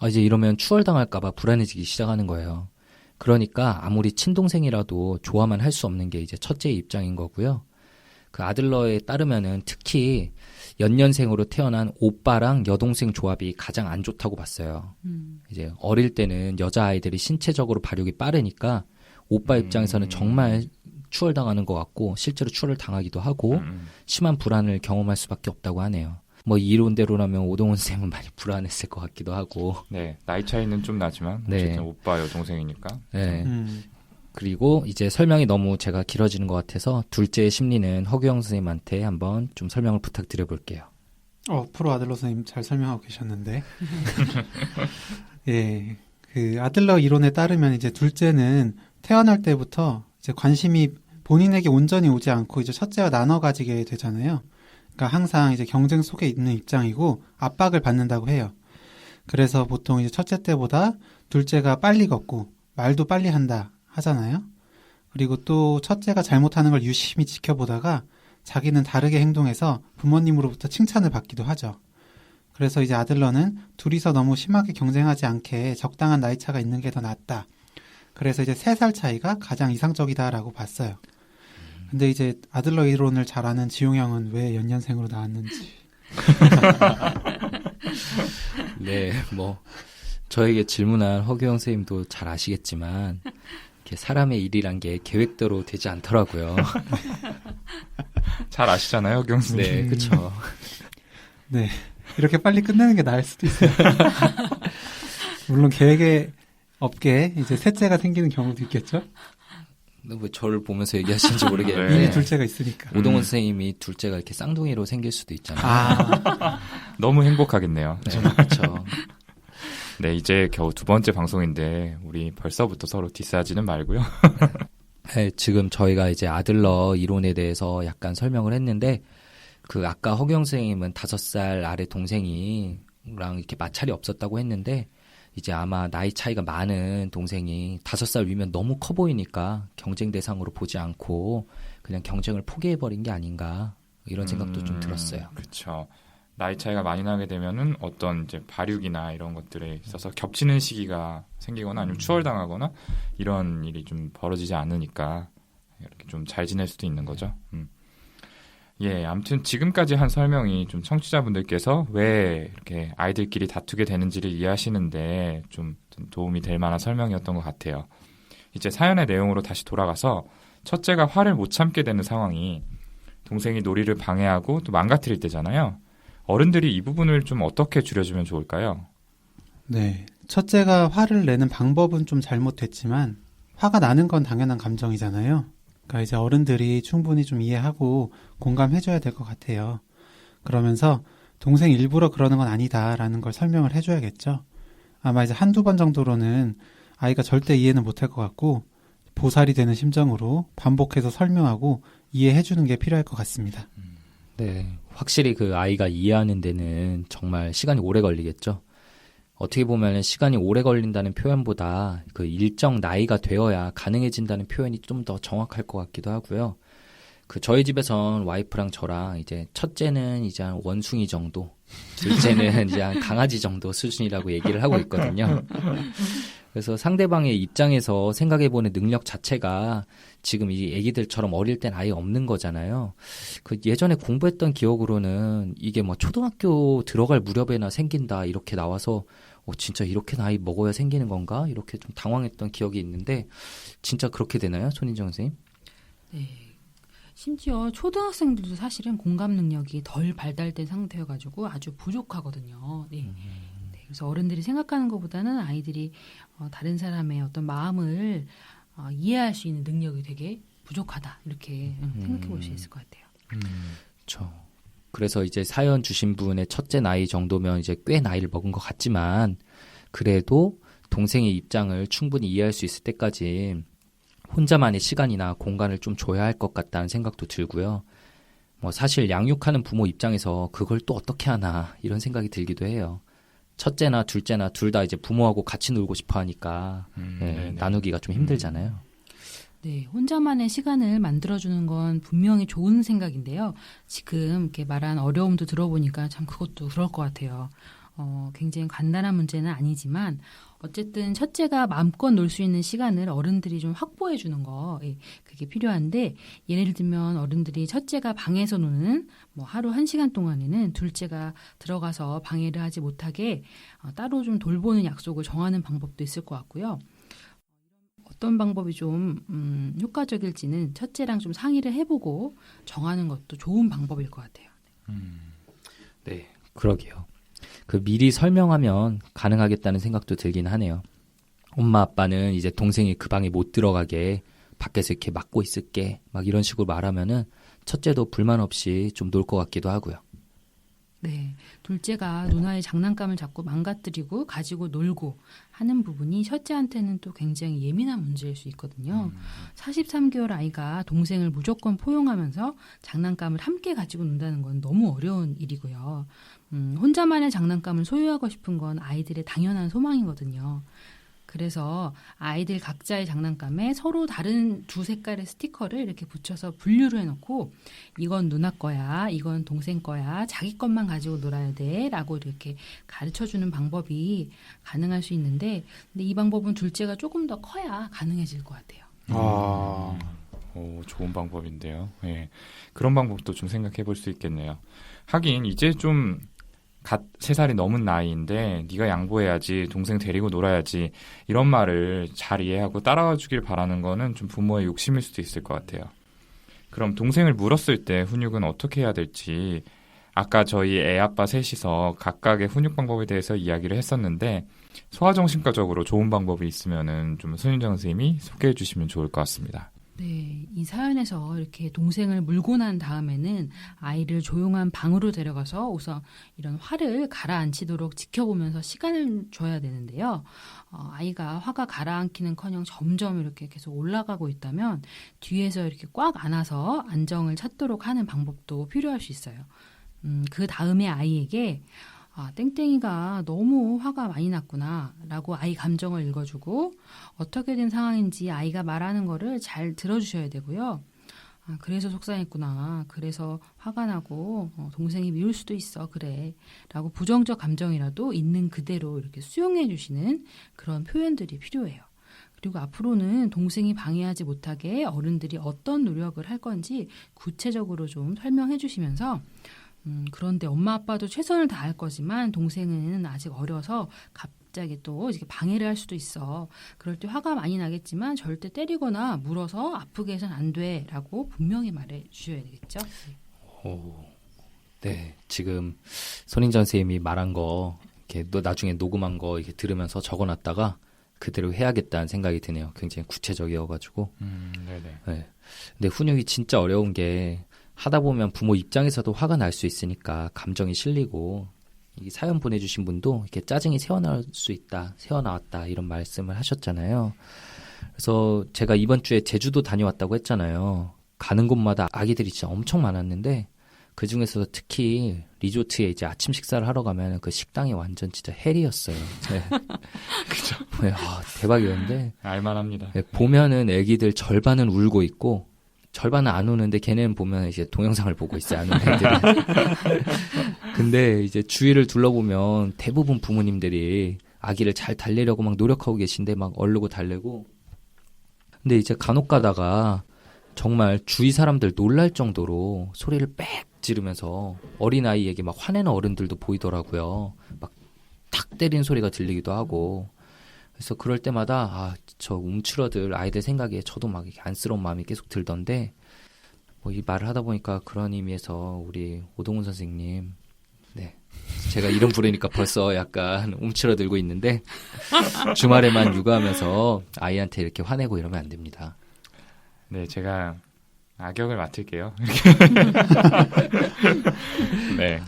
이제 이러면 추월당할까 봐 불안해지기 시작하는 거예요. 그러니까 아무리 친동생이라도 좋아만 할 수 없는 게 이제 첫째의 입장인 거고요. 그 아들러에 따르면은 특히 연년생으로 태어난 오빠랑 여동생 조합이 가장 안 좋다고 봤어요. 이제 어릴 때는 여자아이들이 신체적으로 발육이 빠르니까 오빠 입장에서는 정말 추월당하는 것 같고 실제로 추월을 당하기도 하고 심한 불안을 경험할 수밖에 없다고 하네요. 뭐 이론대로라면 오동훈 쌤은 많이 불안했을 것 같기도 하고. 네, 나이 차이는 좀 나지만 네. 어쨌든 오빠 여동생이니까. 네. 그리고 이제 설명이 너무 제가 길어지는 것 같아서 둘째의 심리는 허규영 선생님한테 한번 좀 설명을 부탁드려 볼게요. 프로 아들러 선생님 잘 설명하고 계셨는데. 예. 그 아들러 이론에 따르면 이제 둘째는 태어날 때부터 이제 관심이 본인에게 온전히 오지 않고 이제 첫째와 나눠 가지게 되잖아요. 그러니까 항상 이제 경쟁 속에 있는 입장이고 압박을 받는다고 해요. 그래서 보통 이제 첫째 때보다 둘째가 빨리 걷고 말도 빨리 한다 하잖아요. 그리고 또 첫째가 잘못하는 걸 유심히 지켜보다가 자기는 다르게 행동해서 부모님으로부터 칭찬을 받기도 하죠. 그래서 이제 아들러는 둘이서 너무 심하게 경쟁하지 않게 적당한 나이 차가 있는 게 더 낫다. 그래서 이제 3살 차이가 가장 이상적이다라고 봤어요. 근데 이제 아들러 이론을 잘 아는 지용 형은 왜 연년생으로 나왔는지. 네, 뭐 저에게 질문한 허규영 선생님도 잘 아시겠지만 이렇게 사람의 일이란 게 계획대로 되지 않더라고요. 잘 아시잖아요, 경수님. 네, 그렇죠. 네, 이렇게 빨리 끝내는 게 나을 수도 있어요. 물론 계획에 없게 이제 셋째가 생기는 경우도 있겠죠. 뭐 저를 보면서 얘기하시는지 모르겠는데 이미 둘째가 있으니까. 오동훈 선생님이 둘째가 이렇게 쌍둥이로 생길 수도 있잖아요. 너무 행복하겠네요. 네, 그렇죠. 네, 이제 겨우 2번째 방송인데 우리 벌써부터 서로 디스하지는 말고요. 네, 지금 저희가 이제 아들러 이론에 대해서 약간 설명을 했는데 그 아까 허경 선생님은 5살 아래 동생이랑 이렇게 마찰이 없었다고 했는데 이제 아마 나이 차이가 많은 동생이 5살 위면 너무 커 보이니까 경쟁 대상으로 보지 않고 그냥 경쟁을 포기해버린 게 아닌가 이런 생각도 좀 들었어요. 그렇죠. 나이 차이가 많이 나게 되면은 어떤 이제 발육이나 이런 것들에 있어서 겹치는 시기가 생기거나 아니면 추월당하거나 이런 일이 좀 벌어지지 않으니까 이렇게 좀 잘 지낼 수도 있는 거죠. 예, 아무튼 지금까지 한 설명이 좀 청취자분들께서 왜 이렇게 아이들끼리 다투게 되는지를 이해하시는데 좀 도움이 될 만한 설명이었던 것 같아요. 이제 사연의 내용으로 다시 돌아가서 첫째가 화를 못 참게 되는 상황이 동생이 놀이를 방해하고 또 망가뜨릴 때잖아요. 어른들이 이 부분을 좀 어떻게 줄여주면 좋을까요? 네, 첫째가 화를 내는 방법은 좀 잘못됐지만 화가 나는 건 당연한 감정이잖아요. 그러니까 이제 어른들이 충분히 좀 이해하고 공감해줘야 될 것 같아요. 그러면서 동생 일부러 그러는 건 아니다라는 걸 설명을 해줘야겠죠. 아마 이제 1-2번 정도로는 아이가 절대 이해는 못할 것 같고 보살이 되는 심정으로 반복해서 설명하고 이해해주는 게 필요할 것 같습니다. 네, 확실히 그 아이가 이해하는 데는 정말 시간이 오래 걸리겠죠. 어떻게 보면 시간이 오래 걸린다는 표현보다 그 일정 나이가 되어야 가능해진다는 표현이 좀 더 정확할 것 같기도 하고요. 그 저희 집에선 와이프랑 저랑 이제 첫째는 이제 한 원숭이 정도, 둘째는 이제 한 강아지 정도 수준이라고 얘기를 하고 있거든요. 그래서 상대방의 입장에서 생각해보는 능력 자체가 지금 이 애기들처럼 어릴 땐 아예 없는 거잖아요. 그 예전에 공부했던 기억으로는 이게 뭐 초등학교 들어갈 무렵에나 생긴다 이렇게 나와서 진짜 이렇게 나이 먹어야 생기는 건가? 이렇게 좀 당황했던 기억이 있는데 진짜 그렇게 되나요? 손인정 선생님? 네. 심지어 초등학생들도 사실은 공감 능력이 덜 발달된 상태여가지고 아주 부족하거든요. 네. 네. 그래서 어른들이 생각하는 것보다는 아이들이 다른 사람의 어떤 마음을 이해할 수 있는 능력이 되게 부족하다. 이렇게 생각해 볼 수 있을 것 같아요. 그렇죠. 그래서 이제 사연 주신 분의 첫째 나이 정도면 이제 꽤 나이를 먹은 것 같지만 그래도 동생의 입장을 충분히 이해할 수 있을 때까지 혼자만의 시간이나 공간을 좀 줘야 할 것 같다는 생각도 들고요. 뭐 사실 양육하는 부모 입장에서 그걸 또 어떻게 하나 이런 생각이 들기도 해요. 첫째나 둘째나 둘 다 이제 부모하고 같이 놀고 싶어 하니까 나누기가 좀 힘들잖아요. 네, 혼자만의 시간을 만들어주는 건 분명히 좋은 생각인데요. 지금 이렇게 말한 어려움도 들어보니까 참 그것도 그럴 것 같아요. 굉장히 간단한 문제는 아니지만 어쨌든 첫째가 마음껏 놀 수 있는 시간을 어른들이 좀 확보해 주는 거 그게 필요한데 예를 들면 어른들이 첫째가 방에서 노는 뭐 하루 1시간 동안에는 둘째가 들어가서 방해를 하지 못하게 따로 좀 돌보는 약속을 정하는 방법도 있을 것 같고요. 어떤 방법이 좀 효과적일지는 첫째랑 좀 상의를 해보고 정하는 것도 좋은 방법일 것 같아요. 네, 그러게요. 그 미리 설명하면 가능하겠다는 생각도 들긴 하네요. 엄마 아빠는 이제 동생이 그 방에 못 들어가게 밖에서 이렇게 막고 있을게 막 이런 식으로 말하면은 첫째도 불만 없이 좀 놀 것 같기도 하고요. 네, 둘째가 누나의 장난감을 자꾸 망가뜨리고 가지고 놀고 하는 부분이 첫째한테는 또 굉장히 예민한 문제일 수 있거든요. 43개월 아이가 동생을 무조건 포용하면서 장난감을 함께 가지고 논다는 건 너무 어려운 일이고요. 혼자만의 장난감을 소유하고 싶은 건 아이들의 당연한 소망이거든요. 그래서 아이들 각자의 장난감에 서로 다른 두 색깔의 스티커를 이렇게 붙여서 분류를 해놓고 이건 누나 거야, 이건 동생 거야, 자기 것만 가지고 놀아야 돼 라고 이렇게 가르쳐주는 방법이 가능할 수 있는데 근데 이 방법은 둘째가 조금 더 커야 가능해질 것 같아요. 좋은 방법인데요. 예. 그런 방법도 좀 생각해 볼 수 있겠네요. 하긴 이제 좀 3살이 넘은 나이인데 네가 양보해야지, 동생 데리고 놀아야지 이런 말을 잘 이해하고 따라와 주길 바라는 거는 좀 부모의 욕심일 수도 있을 것 같아요. 그럼 동생을 물었을 때 훈육은 어떻게 해야 될지 아까 저희 애 아빠 셋이서 각각의 훈육 방법에 대해서 이야기를 했었는데 소아정신과적으로 좋은 방법이 있으면은 좀 손윤정 선생님이 소개해 주시면 좋을 것 같습니다. 네, 이 사연에서 이렇게 동생을 물고 난 다음에는 아이를 조용한 방으로 데려가서 우선 이런 화를 가라앉히도록 지켜보면서 시간을 줘야 되는데요. 아이가 화가 가라앉기는커녕 점점 이렇게 계속 올라가고 있다면 뒤에서 이렇게 꽉 안아서 안정을 찾도록 하는 방법도 필요할 수 있어요. 그 다음에 아이에게 땡땡이가 너무 화가 많이 났구나 라고 아이 감정을 읽어주고 어떻게 된 상황인지 아이가 말하는 거를 잘 들어주셔야 되고요. 그래서 속상했구나. 그래서 화가 나고 동생이 미울 수도 있어. 그래. 라고 부정적 감정이라도 있는 그대로 이렇게 수용해 주시는 그런 표현들이 필요해요. 그리고 앞으로는 동생이 방해하지 못하게 어른들이 어떤 노력을 할 건지 구체적으로 좀 설명해 주시면서 그런데 엄마 아빠도 최선을 다할 거지만 동생은 아직 어려서 갑자기 또 이렇게 방해를 할 수도 있어. 그럴 때 화가 많이 나겠지만 절대 때리거나 물어서 아프게 해서는 안 돼 라고 분명히 말해 주셔야 되겠죠. 네, 지금 손인정 선생님이 말한 거 이렇게 나중에 녹음한 거 이렇게 들으면서 적어놨다가 그대로 해야겠다는 생각이 드네요. 굉장히 구체적이어가지고. 네네. 네. 근데 훈육이 진짜 어려운 게 하다 보면 부모 입장에서도 화가 날 수 있으니까 감정이 실리고 이 사연 보내주신 분도 이렇게 짜증이 새어나올 수 있다, 새어나왔다 이런 말씀을 하셨잖아요. 그래서 제가 이번 주에 제주도 다녀왔다고 했잖아요. 가는 곳마다 아기들이 진짜 엄청 많았는데 그 중에서 특히 리조트에 이제 아침 식사를 하러 가면 그 식당이 완전 진짜 헬이었어요. 네. 그죠. 네, 대박이었는데. 알만합니다. 네, 보면은 아기들 절반은 울고 있고 절반은 안 우는데 걔네는 보면 이제 동영상을 보고 있어요. 아는 애들은. 근데 이제 주위를 둘러보면 대부분 부모님들이 아기를 잘 달래려고 막 노력하고 계신데 막 얼르고 달래고. 근데 이제 간혹 가다가 정말 주위 사람들 놀랄 정도로 소리를 빽 지르면서 어린아이에게 막 화내는 어른들도 보이더라고요. 막 탁 때리는 소리가 들리기도 하고. 그래서 그럴 때마다 저 움츠러들 아이들 생각에 저도 막 이렇게 안쓰러운 마음이 계속 들던데 뭐 이 말을 하다 보니까 그런 의미에서 우리 오동훈 선생님, 네, 제가 이름 부르니까 벌써 약간 움츠러들고 있는데 주말에만 육아하면서 아이한테 이렇게 화내고 이러면 안 됩니다. 네, 제가 악역을 맡을게요. 네.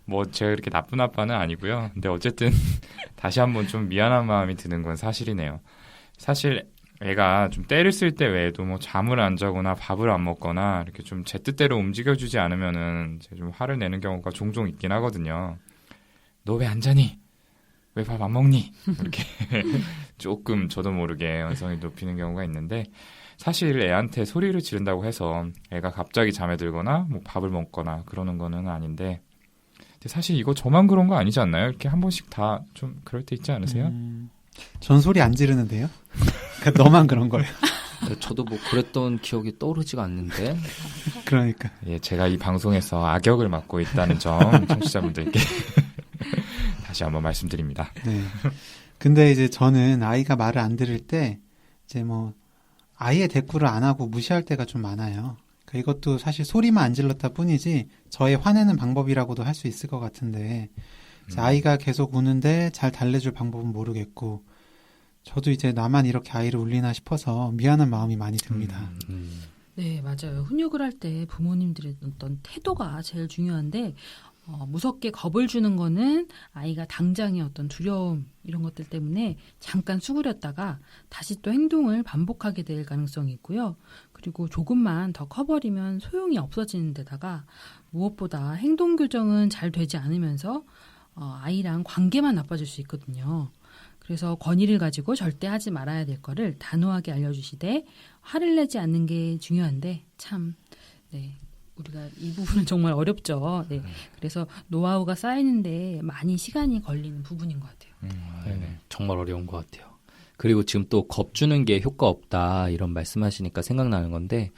뭐 제가 그렇게 나쁜 아빠는 아니고요. 근데 어쨌든 다시 한번 좀 미안한 마음이 드는 건 사실이네요. 사실 애가 좀 때를 쓸 때 외에도 뭐 잠을 안 자거나 밥을 안 먹거나 이렇게 좀 제 뜻대로 움직여주지 않으면은 제가 좀 화를 내는 경우가 종종 있긴 하거든요. 너 왜 안 자니? 왜 밥 안 먹니? 이렇게 조금 저도 모르게 언성이 높이는 경우가 있는데 사실 애한테 소리를 지른다고 해서 애가 갑자기 잠에 들거나 뭐 밥을 먹거나 그러는 거는 아닌데 사실 이거 저만 그런 거 아니지 않나요? 이렇게 한 번씩 다 좀 그럴 때 있지 않으세요? 전 소리 안 지르는데요. 그러니까 너만 그런 거예요. 저도 뭐 그랬던 기억이 떠오르지가 않는데. 그러니까. 예, 제가 이 방송에서 악역을 맡고 있다는 점 청취자분들께 다시 한번 말씀드립니다. 네. 근데 이제 저는 아이가 말을 안 들을 때 이제 뭐 아이의 대꾸를 안 하고 무시할 때가 좀 많아요. 이것도 사실 소리만 안 질렀다 뿐이지 저의 화내는 방법이라고도 할 수 있을 것 같은데 아이가 계속 우는데 잘 달래줄 방법은 모르겠고 저도 이제 나만 이렇게 아이를 울리나 싶어서 미안한 마음이 많이 듭니다. 네, 맞아요. 훈육을 할 때 부모님들의 어떤 태도가 제일 중요한데 무섭게 겁을 주는 거는 아이가 당장의 어떤 두려움 이런 것들 때문에 잠깐 수그렸다가 다시 또 행동을 반복하게 될 가능성이 있고요. 그리고 조금만 더 커버리면 소용이 없어지는 데다가 무엇보다 행동 교정은 잘 되지 않으면서 아이랑 관계만 나빠질 수 있거든요. 그래서 권위를 가지고 절대 하지 말아야 될 거를 단호하게 알려주시되 화를 내지 않는 게 중요한데 참 네. 우리가 이 부분은 정말 어렵죠. 네. 그래서 노하우가 쌓이는데 많이 시간이 걸리는 부분인 것 같아요. 네, 정말 어려운 것 같아요. 그리고 지금 또 겁주는 게 효과 없다 이런 말씀하시니까 생각나는 건데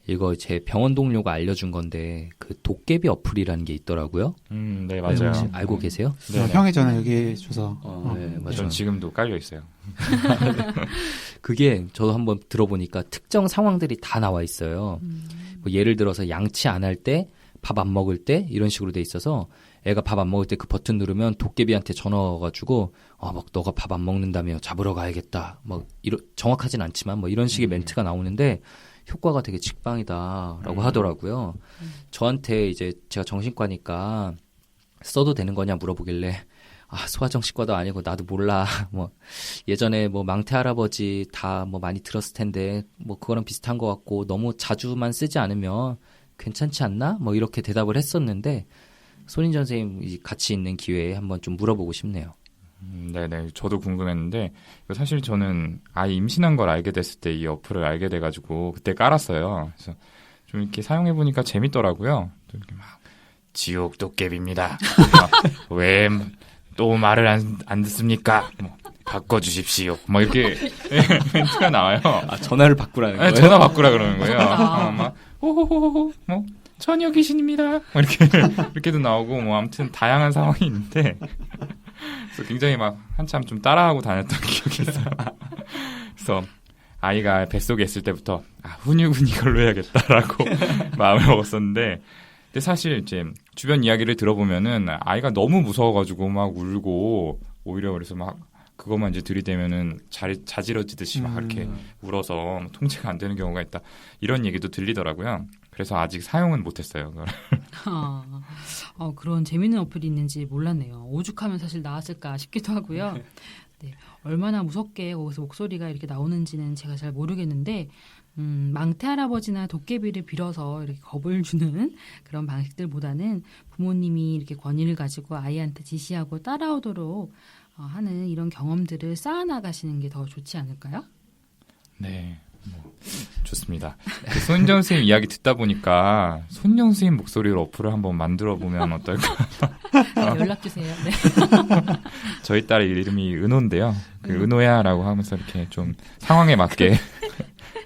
이거 제 병원 동료가 알려준 건데 그 도깨비 어플이라는 게 있더라고요. 네, 맞아요. 혹시 알고 계세요? 형의 전화 여기 줘서. 네, 맞아요. 전 지금도 깔려 있어요. 그게 저도 한번 들어보니까 특정 상황들이 다 나와 있어요. 뭐 예를 들어서 양치 안 할 때, 밥 안 먹을 때 이런 식으로 돼 있어서 애가 밥 안 먹을 때 그 버튼 누르면 도깨비한테 전화 와가지고 막 너가 밥 안 먹는다며 잡으러 가야겠다. 막 정확하진 않지만 뭐 이런 식의 멘트가 나오는데 효과가 되게 직방이다라고 하더라고요. 저한테 이제 제가 정신과니까 써도 되는 거냐 물어보길래 소아정신과도 아니고 나도 몰라. 뭐 예전에 뭐 망태 할아버지 다 뭐 많이 들었을 텐데 뭐 그거랑 비슷한 것 같고 너무 자주만 쓰지 않으면 괜찮지 않나? 뭐 이렇게 대답을 했었는데 손인전 선생님 같이 있는 기회에 한번 좀 물어보고 싶네요. 네네. 저도 궁금했는데 사실 저는 아이 임신한 걸 알게 됐을 때 이 어플을 알게 돼가지고 그때 깔았어요. 그래서 좀 이렇게 사용해보니까 재밌더라고요. 또 이렇게 막 지옥 도깨비입니다. 왜 또 말을 안 듣습니까? 뭐, 바꿔주십시오. 뭐 이렇게 멘트가 나와요. 전화를 바꾸라는 거예요? 전화 바꾸라 그러는 거예요. 막 호호호호 뭐 처녀 귀신입니다. 뭐 이렇게도 나오고 뭐 아무튼 다양한 상황이 있는데 그래서 굉장히 막 한참 좀 따라하고 다녔던 기억이 있어요. 그래서 아이가 뱃속에 있을 때부터 훈육은 이걸로 해야겠다라고 마음을 먹었었는데 근데 사실 이제 주변 이야기를 들어보면은 아이가 너무 무서워가지고 막 울고 오히려 그래서 막 그것만 이제 들이대면은 자지러지듯이 막 이렇게 울어서 통제가 안 되는 경우가 있다 이런 얘기도 들리더라고요. 그래서 아직 사용은 못했어요. 그런 재밌는 어플이 있는지 몰랐네요. 오죽하면 사실 나왔을까 싶기도 하고요. 네, 얼마나 무섭게 거기서 목소리가 이렇게 나오는지는 제가 잘 모르겠는데 망태 할아버지나 도깨비를 빌어서 이렇게 겁을 주는 그런 방식들보다는 부모님이 이렇게 권위를 가지고 아이한테 지시하고 따라오도록 하는 이런 경험들을 쌓아나가시는 게 더 좋지 않을까요? 네, 좋습니다. 손인정 선생님 이야기 듣다 보니까 손인정 선생님 목소리로 어플을 한번 만들어 보면 어떨까? 연락 주세요. 네. 저희 딸의 이름이 은호인데요. 그 은호야라고 하면서 이렇게 좀 상황에 맞게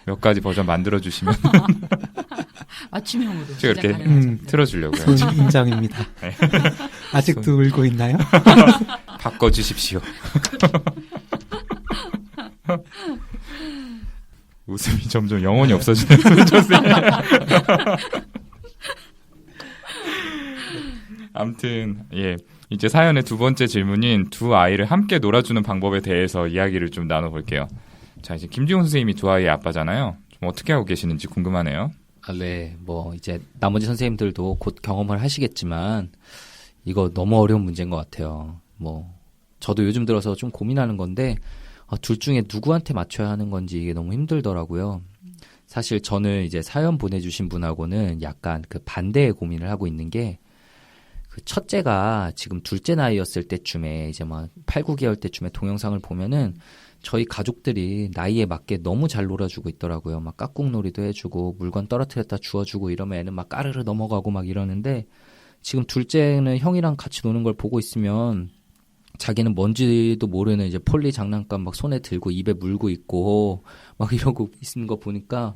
몇 가지 버전 만들어 주시면 맞춤형으로 제가 이렇게 틀어주려고요. 인정입니다. 네. 아직도 울고 있나요? 바꿔주십시오. 웃음이 점점 영혼이 없어지는 아무튼 이제 사연의 두 번째 질문인 두 아이를 함께 놀아주는 방법에 대해서 이야기를 좀 나눠볼게요. 자, 이제 김지훈 선생님이 두 아이의 아빠잖아요. 좀 어떻게 하고 계시는지 궁금하네요. 네, 뭐 이제 나머지 선생님들도 곧 경험을 하시겠지만 이거 너무 어려운 문제인 것 같아요. 뭐 저도 요즘 들어서 좀 고민하는 건데 둘 중에 누구한테 맞춰야 하는 건지 이게 너무 힘들더라고요. 사실 저는 이제 사연 보내주신 분하고는 약간 그 반대의 고민을 하고 있는 게 그 첫째가 지금 둘째 나이였을 때쯤에 이제 막 8, 9개월 때쯤에 동영상을 보면은 저희 가족들이 나이에 맞게 너무 잘 놀아주고 있더라고요. 막 깍꿍놀이도 해주고 물건 떨어뜨렸다 주워주고 이러면 애는 막 까르르 넘어가고 막 이러는데 지금 둘째는 형이랑 같이 노는 걸 보고 있으면 자기는 뭔지도 모르는 이제 폴리 장난감 막 손에 들고 입에 물고 있고 막 이러고 있는 거 보니까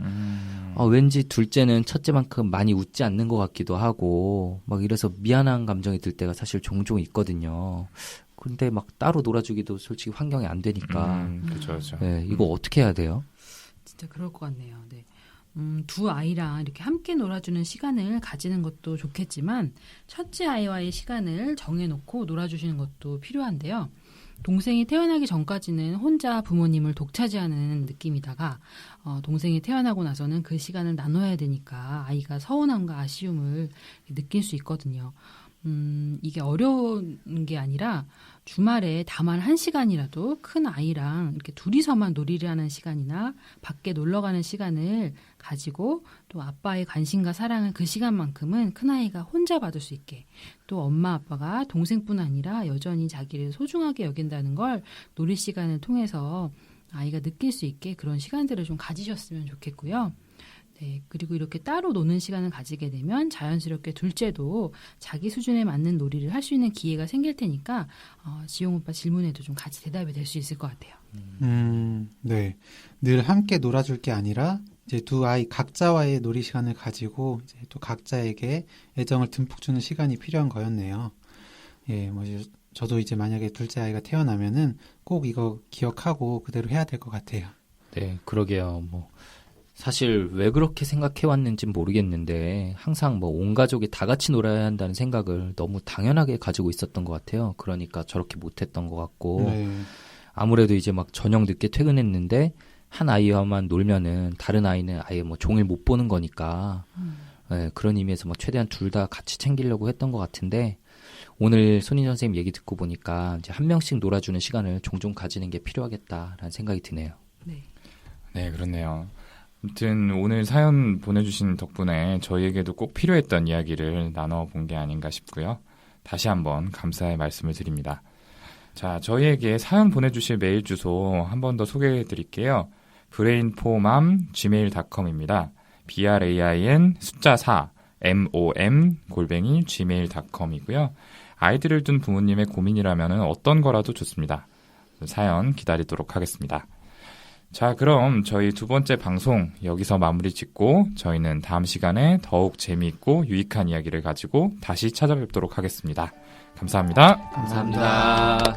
왠지 둘째는 첫째만큼 많이 웃지 않는 것 같기도 하고 막 이래서 미안한 감정이 들 때가 사실 종종 있거든요. 근데 막 따로 놀아주기도 솔직히 환경이 안 되니까. 그렇죠. 네, 이거 어떻게 해야 돼요? 진짜 그럴 것 같네요. 네. 두 아이랑 이렇게 함께 놀아주는 시간을 가지는 것도 좋겠지만 첫째 아이와의 시간을 정해놓고 놀아주시는 것도 필요한데요. 동생이 태어나기 전까지는 혼자 부모님을 독차지하는 느낌이다가 동생이 태어나고 나서는 그 시간을 나눠야 되니까 아이가 서운함과 아쉬움을 느낄 수 있거든요. 이게 어려운 게 아니라 주말에 다만 1시간이라도 큰 아이랑 이렇게 둘이서만 놀이를 하는 시간이나 밖에 놀러 가는 시간을 가지고 또 아빠의 관심과 사랑을 그 시간만큼은 큰 아이가 혼자 받을 수 있게 또 엄마 아빠가 동생뿐 아니라 여전히 자기를 소중하게 여긴다는 걸 놀이 시간을 통해서 아이가 느낄 수 있게 그런 시간들을 좀 가지셨으면 좋겠고요. 네, 그리고 이렇게 따로 노는 시간을 가지게 되면 자연스럽게 둘째도 자기 수준에 맞는 놀이를 할 수 있는 기회가 생길 테니까 지용 오빠 질문에도 좀 같이 대답이 될 수 있을 것 같아요. 네. 늘 함께 놀아줄 게 아니라 이제 두 아이 각자와의 놀이 시간을 가지고 이제 또 각자에게 애정을 듬뿍 주는 시간이 필요한 거였네요. 예, 뭐 저도 이제 만약에 둘째 아이가 태어나면은 꼭 이거 기억하고 그대로 해야 될 것 같아요. 네, 그러게요. 뭐 사실 왜 그렇게 생각해왔는지는 모르겠는데 항상 뭐 온 가족이 다 같이 놀아야 한다는 생각을 너무 당연하게 가지고 있었던 것 같아요. 그러니까 저렇게 못했던 것 같고 네. 아무래도 이제 막 저녁 늦게 퇴근했는데 한 아이와만 놀면은 다른 아이는 아예 뭐 종일 못 보는 거니까 네, 그런 의미에서 뭐 최대한 둘 다 같이 챙기려고 했던 것 같은데 오늘 손인 선생님 얘기 듣고 보니까 이제 한 명씩 놀아주는 시간을 종종 가지는 게 필요하겠다라는 생각이 드네요. 네. 네, 그렇네요. 아무튼 오늘 사연 보내주신 덕분에 저희에게도 꼭 필요했던 이야기를 나눠본 게 아닌가 싶고요. 다시 한번 감사의 말씀을 드립니다. 자, 저희에게 사연 보내주실 메일 주소 한 번 더 소개해 드릴게요. brainformam@gmail.com입니다. brain 숫자 4 mom@gmail.com이고요. 아이들을 둔 부모님의 고민이라면 어떤 거라도 좋습니다. 사연 기다리도록 하겠습니다. 자, 그럼 저희 두 번째 방송 여기서 마무리 짓고 저희는 다음 시간에 더욱 재미있고 유익한 이야기를 가지고 다시 찾아뵙도록 하겠습니다. 감사합니다. 감사합니다.